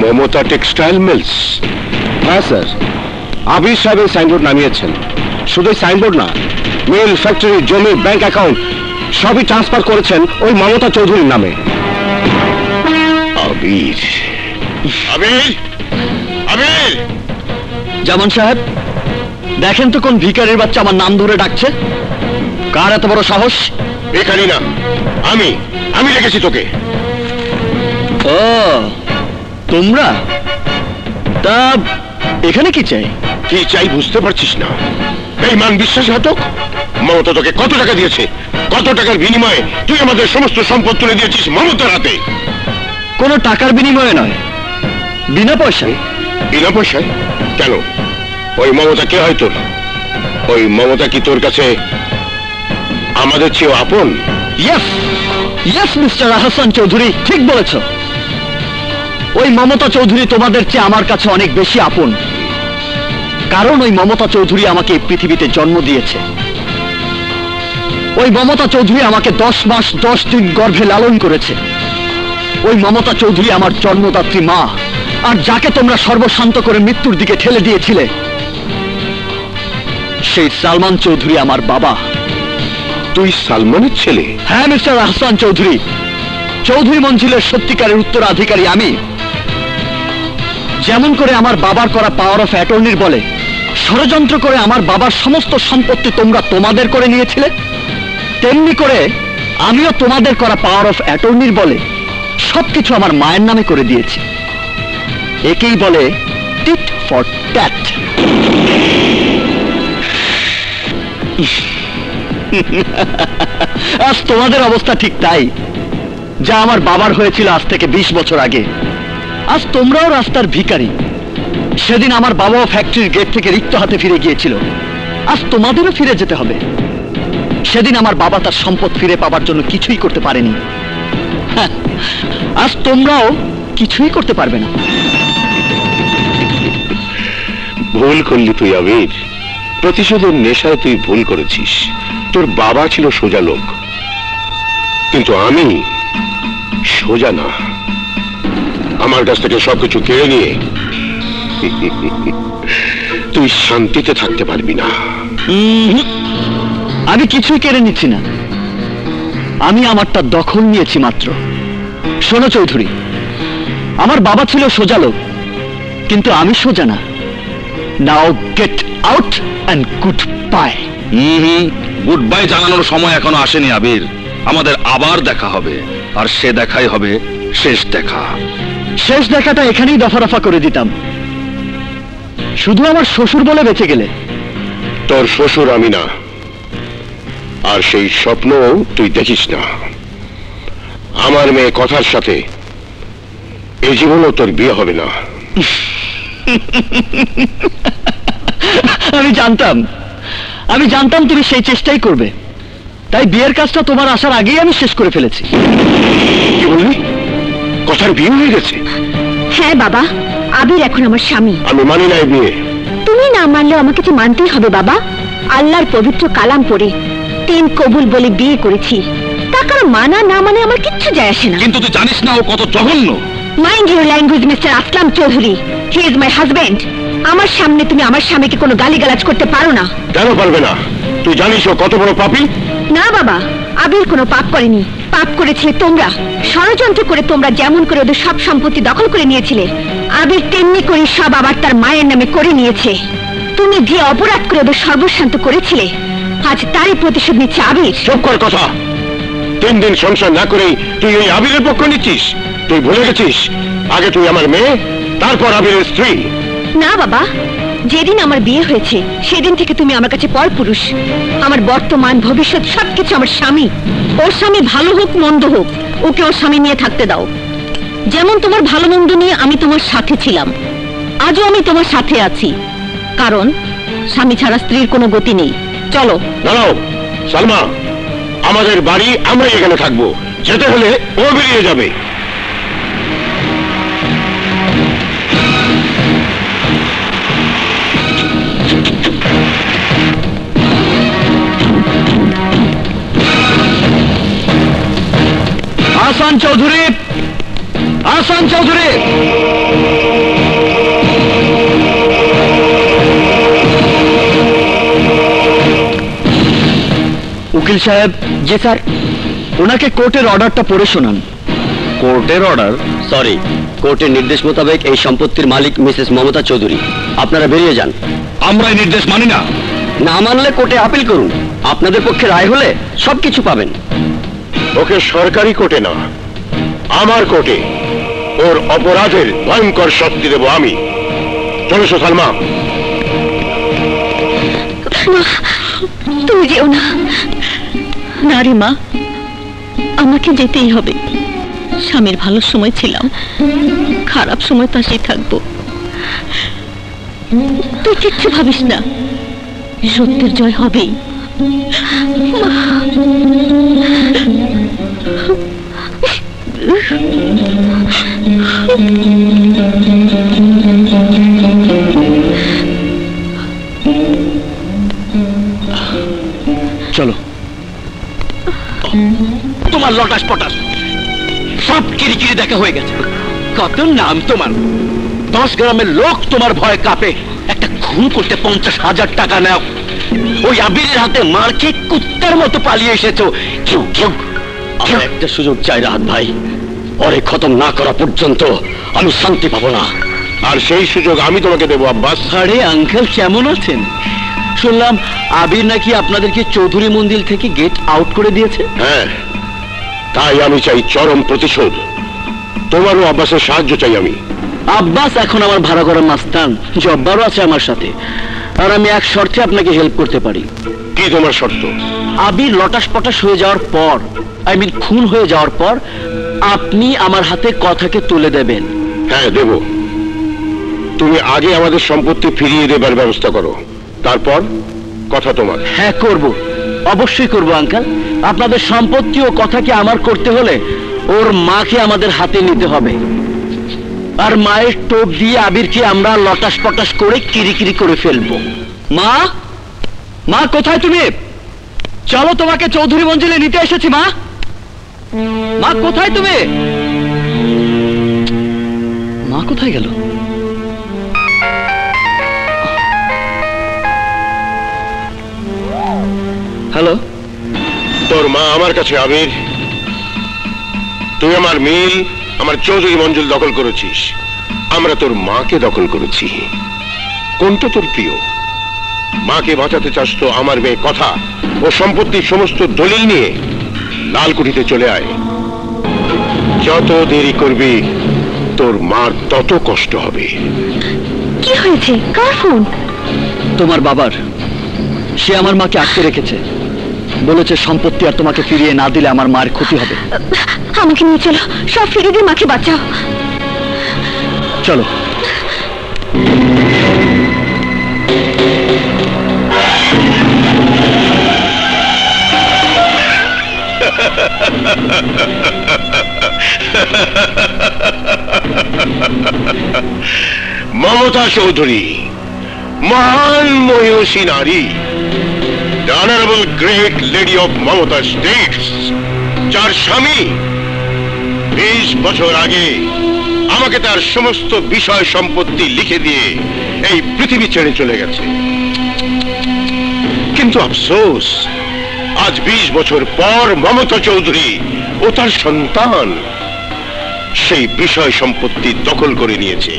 Mamata textile mills? হ্যাঁ স্যার, আবির সাহেব এই সাইনবোর্ড নামিয়েছেন। শুধু সাইনবোর্ড না, মিল, ফ্যাক্টরি, জমি, ব্যাংক অ্যাকাউন্ট সবই ট্রান্সফার করেছেন ওই মমতা চৌধুরীর নামে। আবির, আবির, আবির! জামান সাহেব, দেখেন তো কোন ভিখারির বাচ্চা আমার নাম ধরে ডাকছে। কার এত বড় সাহস? এখানে না, আমি রেখেছি তোকে। ও, তোমরা? তা এখানে কি চাই? কি চাই বুঝতে পারছিস না? বেঈমান বিশ্বাসঘাতক! মমতা তোকে কত টাকা দিয়েছে? কত টাকার বিনিময়ে তুই আমাদের সমস্ত সম্পদ তুলে দিয়েছিস মমতার হাতে? কোনো টাকার বিনিময়ে নয়, বিনা পয়সায়। বিনা পয়সায়? কেন? ওই মমতা কে হয় তোর? ওই মমতা কি তোর কাছে আমাদের চেয়েও আপন? Yes, yes mister Ahsan Chowdhury, ঠিক বলেছ। ওই মমতা চৌধুরী তোমাদের চেয়ে আমার কাছে অনেক বেশি আপন। কারণ ওই মমতা চৌধুরী আমাকে এই পৃথিবীতে জন্ম দিয়েছে। ওই মমতা চৌধুরী আমাকে 10 মাস 10 দিন গর্ভে লালন করেছে। ওই মমতা চৌধুরী আমার জন্মদাত্রী মা। আর যাকে তোমরা সর্বশান্ত করে মৃত্যুর দিকে ঠেলে দিয়েছিলে, সেই সালমান চৌধুরী আমার বাবা। তুই সালমানের ছেলে? হ্যাঁ মিস্টার আহসান চৌধুরী, চৌধুরী মঞ্জিলের সত্যিকারের উত্তরাধিকারী আমি। যেমন করে আমার বাবার করা পাওয়ার অফ অ্যাটর্নির বলে ষড়যন্ত্র করে আমার বাবার সমস্ত সম্পত্তি তোমরা তোমাদের করে নিয়েছিলে, তেমনি করে আমিও তোমাদের করা পাওয়ার অফ অ্যাটর্নির বলে সবকিছু আমার মায়ের নামে করে দিয়েছি। একেই বলে টিট ফর ট্যাট। আজ তোমাদের অবস্থা ঠিক তাই, যা আমার বাবার হয়েছিল আজ থেকে 20 বছর আগে। আজ তোমরাও রাস্তার ভিখারি। সেদিন আমার বাবাও ফ্যাক্টরির গেট থেকে রিক্ত হাতে ফিরে গিয়েছিল, আজ তোমাদেরও ফিরে যেতে হবে। সেদিন আমার বাবা তার সম্পদ ফিরে পাবার জন্য কিছুই করতে পারেনি, আজ তোমরাও কিছুই করতে পারবে না। ভুল করলি তুই আবির, প্রতিশোধের নেশায় তুই ভুল করেছিস। তোর বাবা ছিল সোজা লোক, কিন্তু আমি সোজা না। আমার কাছ থেকে সবকিছু কেড়ে নিয়ে তুই শান্তিতে থাকতে পারবি না। আমি কিছুই কেড়ে নিচ্ছি না, আমি আমারটা দখল নিয়েছি মাত্র। শোনো চৌধুরী, আমার বাবা ছিল সোজা লোক, কিন্তু আমি সোজা না। নাও get out and good bye. Good bye জানানোর সময় এখনো আসেনি আবির। আমাদের আবার দেখা হবে, আর সে দেখাই হবে শেষ দেখা। শেষ দেখাটা এখানেই দফা রফা করে দিতাম, শুধু আমার শ্বশুর বলে বেঁচে গেলে। তোর শ্বশুর আমি না, আর সেই স্বপ্ন তুই দেখিস না। আমার মেয়ে কথার সাথে এই জীবনও তোর বিয়ে হবে না। আমি জানতাম তুমি সেই চেষ্টাই করবে, তাই বিয়ের কাজটা তোমার আসার আগেই আমি শেষ করে ফেলেছি। কি বললি? কথার বিয়ে হয়ে গেছে? হ্যাঁ বাবা, আবির এখন আমার স্বামী। আমি মানি না এই বিয়ে। তুমি না মানলেও আমাকে তো মানতেই হবে বাবা। আল্লাহর পবিত্র কালাম পড়ে 3 কবুল বলে বিয়ে করেছি, তা কারো মানা না মানে আমার কিচ্ছু যায় আসে না। কিন্তু তুই জানিস না ও কত জঘন্য। Mind your language mister Aslam Chowdhury, he is my husband. আমার সামনে তুমি আমার স্বামীকে কোনো গালিগালাজ করতে পারো না। কেন পারবে না? তুই জানিস ও কত বড় পাপী? না বাবা, আবির কোনো পাপ করেনি, পাপ করেছিলে তোমরা। ষড়যন্ত্র করে তোমরা যেমন করে ওদের সব সম্পত্তি দখল করে নিয়েছিলে, আবির তেমনি করে সব আবার তার মায়ের নামে করে নিয়েছে। তুমি যে অপরাধ করে ওদের সর্বশান্ত করেছিলে, আজ তারই প্রতিশোধ নিচ্ছে আবির। চুপ কর কথা। 3 দিন সংসার না করেই তুই এই আবিরের পক্ষ নিচ্ছিস? তুই ভুলে গেছিস আগে তুই আমার মেয়ে, তারপর আবিরের স্ত্রী। না বাবা, যেদিন আমার বিয়ে হয়েছে সেদিন থেকে তুমি আমার কাছে পরপুরুষ। আমার বর্তমান ভবিষ্যৎ সবকিছু আমার স্বামী। ওর স্বামী ভালো হোক মন্দ হোক, ওকে ওর স্বামী নিয়ে থাকতে দাও। যেমন তোমার ভালো মন্দ নিয়ে আমি তোমার সাথে ছিলাম, আজও আমি তোমার সাথে আছি। কারণ স্বামী ছাড়া স্ত্রীর কোনো গতি নেই। চলো। দাঁড়াও সালমা, আমাদের বাড়ি আমরাই এখানে থাকবো, যেতে হলে ও বেরিয়ে যাবে। আহসান চৌধুরী, আহসান চৌধুরী। উকিল সাহেব। জি স্যার। ওনাকে কোর্টের অর্ডারটা পড়ে শোনান। কোর্টের অর্ডার? সরি, কোর্টের নির্দেশ মোতাবেক এই সম্পত্তির মালিক মিসেস মমতা চৌধুরী। আপনারা বেরিয়ে যান। আমরা এই নির্দেশ মানি না। না মানলে কোর্টে আপিল করুন, আপনাদের পক্ষে রায় হলে সবকিছু পাবেন। ওকে সরকারি কোর্টে না, আমার কোর্টে ওর অপরাধের ভয়ঙ্কর শাস্তি দেব আমি। চলো সালমা। তুমি যেও না। না রে মা, আমাকে যেতেই হবে। স্বামীর ভালো সময় ছিলাম, খারাপ সময় পাশেই থাকবো। তুই কিচ্ছু ভাবিস না, সত্যের জয় হবেই। চলো। তোমার লটাস পটাস সব কিরিকিরি দেখা হয়ে গেছে। কত নাম তোমার, 10 গ্রামের লোক তোমার ভয় কাঁপে। একটা খুন করতে 50,000 টাকা নাও। ওই আবিরের হাতে মার খেয়ে কুত্তার মতো পালিয়ে এসেছো। আমার একটা সুযোগ চাই রাহাত ভাই, পরে খতম না করা পর্যন্ত আমি শান্তি পাবো না। আর সেই সুযোগ আমি তোমাকে দেবো আব্বাস। আরে আঙ্কেল কেমন আছেন? শুনলাম আবির নাকি আপনাদেরকে চৌধুরী মন্দির থেকে গেট আউট করে দিয়েছে। হ্যাঁ, তাই আমি চাই চরম প্রতিশোধ। তোমারও আব্বাসের সাহায্য চাই আমি। আব্বাস এখন আমার ভাড়া করা মাস্তান, জব্বারও আছে আমার সাথে। আর আমি এক শর্তে আপনাকে হেল্প করতে পারি। কি তোমার শর্ত? আবির লটাস পটাস হয়ে যাওয়ার পর, খুন হয়ে যাওয়ার পর আপনি আমার হাতে কথাকে তুলে দেবেন। হ্যাঁ দেব। তুমি আগে আমাদের সম্পত্তি ফিরিয়ে দেবার ব্যবস্থা করো, তারপর কথা তোমার। হ্যাঁ করব, অবশ্যই করব আঙ্কেল। আপনাদের সম্পত্তি ও কথাকে আমার করতে হলে ওর মাকে আমাদের হাতে নিতে হবে। আর মায়ের টোপ দিয়ে আবিরকে আমরা লটাস পটাস করে কিরিকিরি করে ফেলবো। মা, মা কোথায় তুমি? চলো তোমাকে চৌধুরী মঞ্জিলে নিতে এসেছি। মা, মা কোথায় তুমি? মা কোথায় গেল? হ্যালো, তোর মা আমার কাছে। আবির, তুই আমার মিল, আমার চৌধুরী মঞ্জিল দখল করেছিস। আমরা তোর মাকে দখল করেছি। কোনটা তোর প্রিয়? মাকে বাঁচাতে চাস তো আমার মেয়ে কথা ও সম্পত্তির সমস্ত দলিল নিয়ে লালকুঠিতে চলে আয়। যত দেরি করবি তোর মার তত কষ্ট হবে। কি হয়েছে? কার ফোন? তোমার বাবার। সে আমার মাকে আটকে রেখেছে, বলেছে সম্পত্তি আর তোমাকে ফিরিয়ে না দিলে আমার মায়ের ক্ষতি হবে। আমাকে নিয়ে চলো, সব ফিরিয়ে দিয়ে মাকে বাঁচাও। চলো। মমতা চৌধুরী, মহান মহিষী নারী, the honorable great lady of Mamata States, যার স্বামী 20 বছর আগে আমাকে তার সমস্ত বিষয় সম্পত্তি লিখে দিয়ে এই পৃথিবী ছেড়ে চলে গেছে। কিন্তু আফসোস, আজ 20 বছর পর মমতা চৌধুরী ও তার সন্তান সেই বিষয় সম্পত্তি দখল করে নিয়েছে।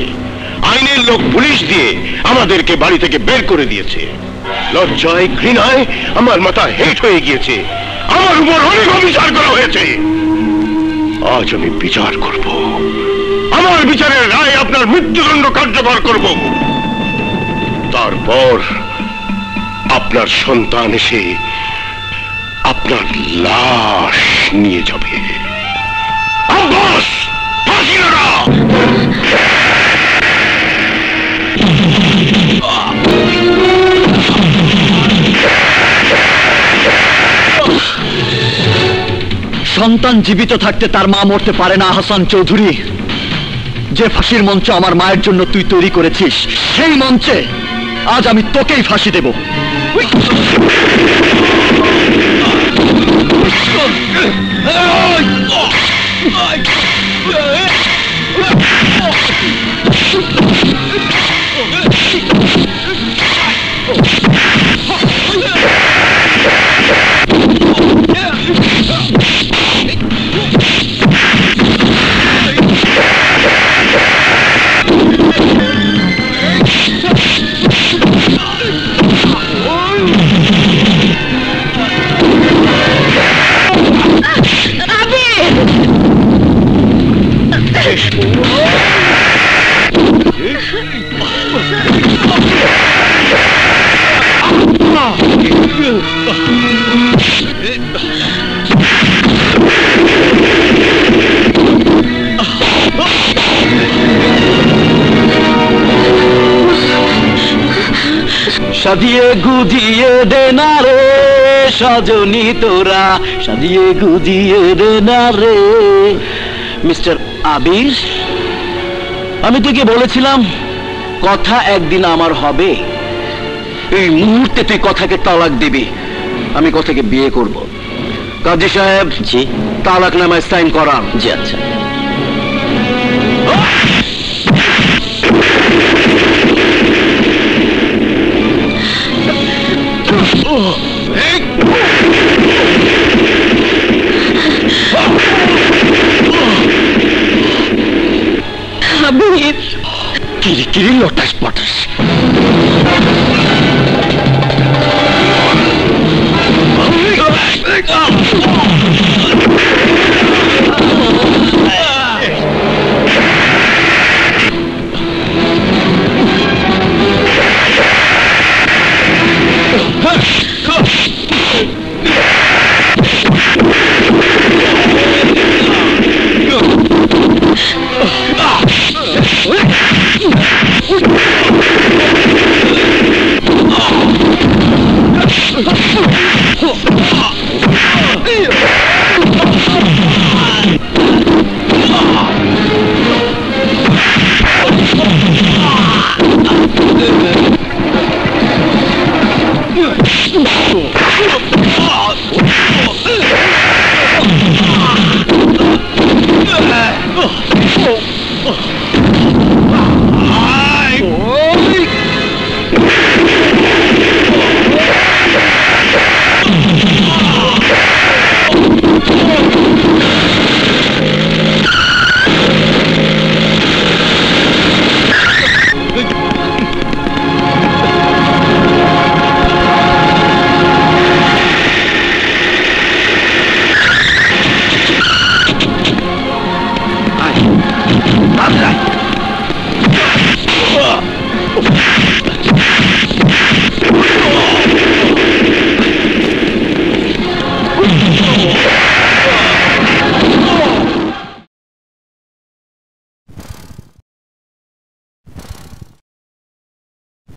আইনের লোক পুলিশ দিয়ে আমাদেরকে বাড়ি থেকে বের করে দিয়েছে। লজ্জায় ঘৃণায় আমার মাথা হেট হয়ে গিয়েছে। আমার উপর অনেক অবিচার করা হয়েছে। আজ আমি বিচার করব। আমার বিচারের রায় আপনার মৃত্যুদণ্ড কার্যকর করব। তারপর আপনার সন্তান এসে আপনার লাশ নিয়ে যাবে। আব্বাস, ফাঁসি লাগা! সন্তান জীবিত থাকতে তার মা মরতে পারে না হাসান চৌধুরী। যে ফাঁসির মঞ্চ আমার মায়ের জন্য তুই তৈরি করেছিস, সেই মঞ্চে আজ আমি তোকেই ফাঁসি দেব। দেখছিস? সাজিয়ে গুজিয়ে দে না রে সজনী তোরা, সাজিয়ে গুজিয়ে দে না রে। মিস্টার আবির, আমি তোকে বলেছিলাম কথা একদিন আমার হবে। এই মুহূর্তে তুই কথাকে তালাক দিবি, আমি কথাকে বিয়ে করব। কাজী সাহেব, জি, তালাক নামায় সাইন করান। জি আচ্ছা। আবির, কিরি কিরি লটাস পটাস।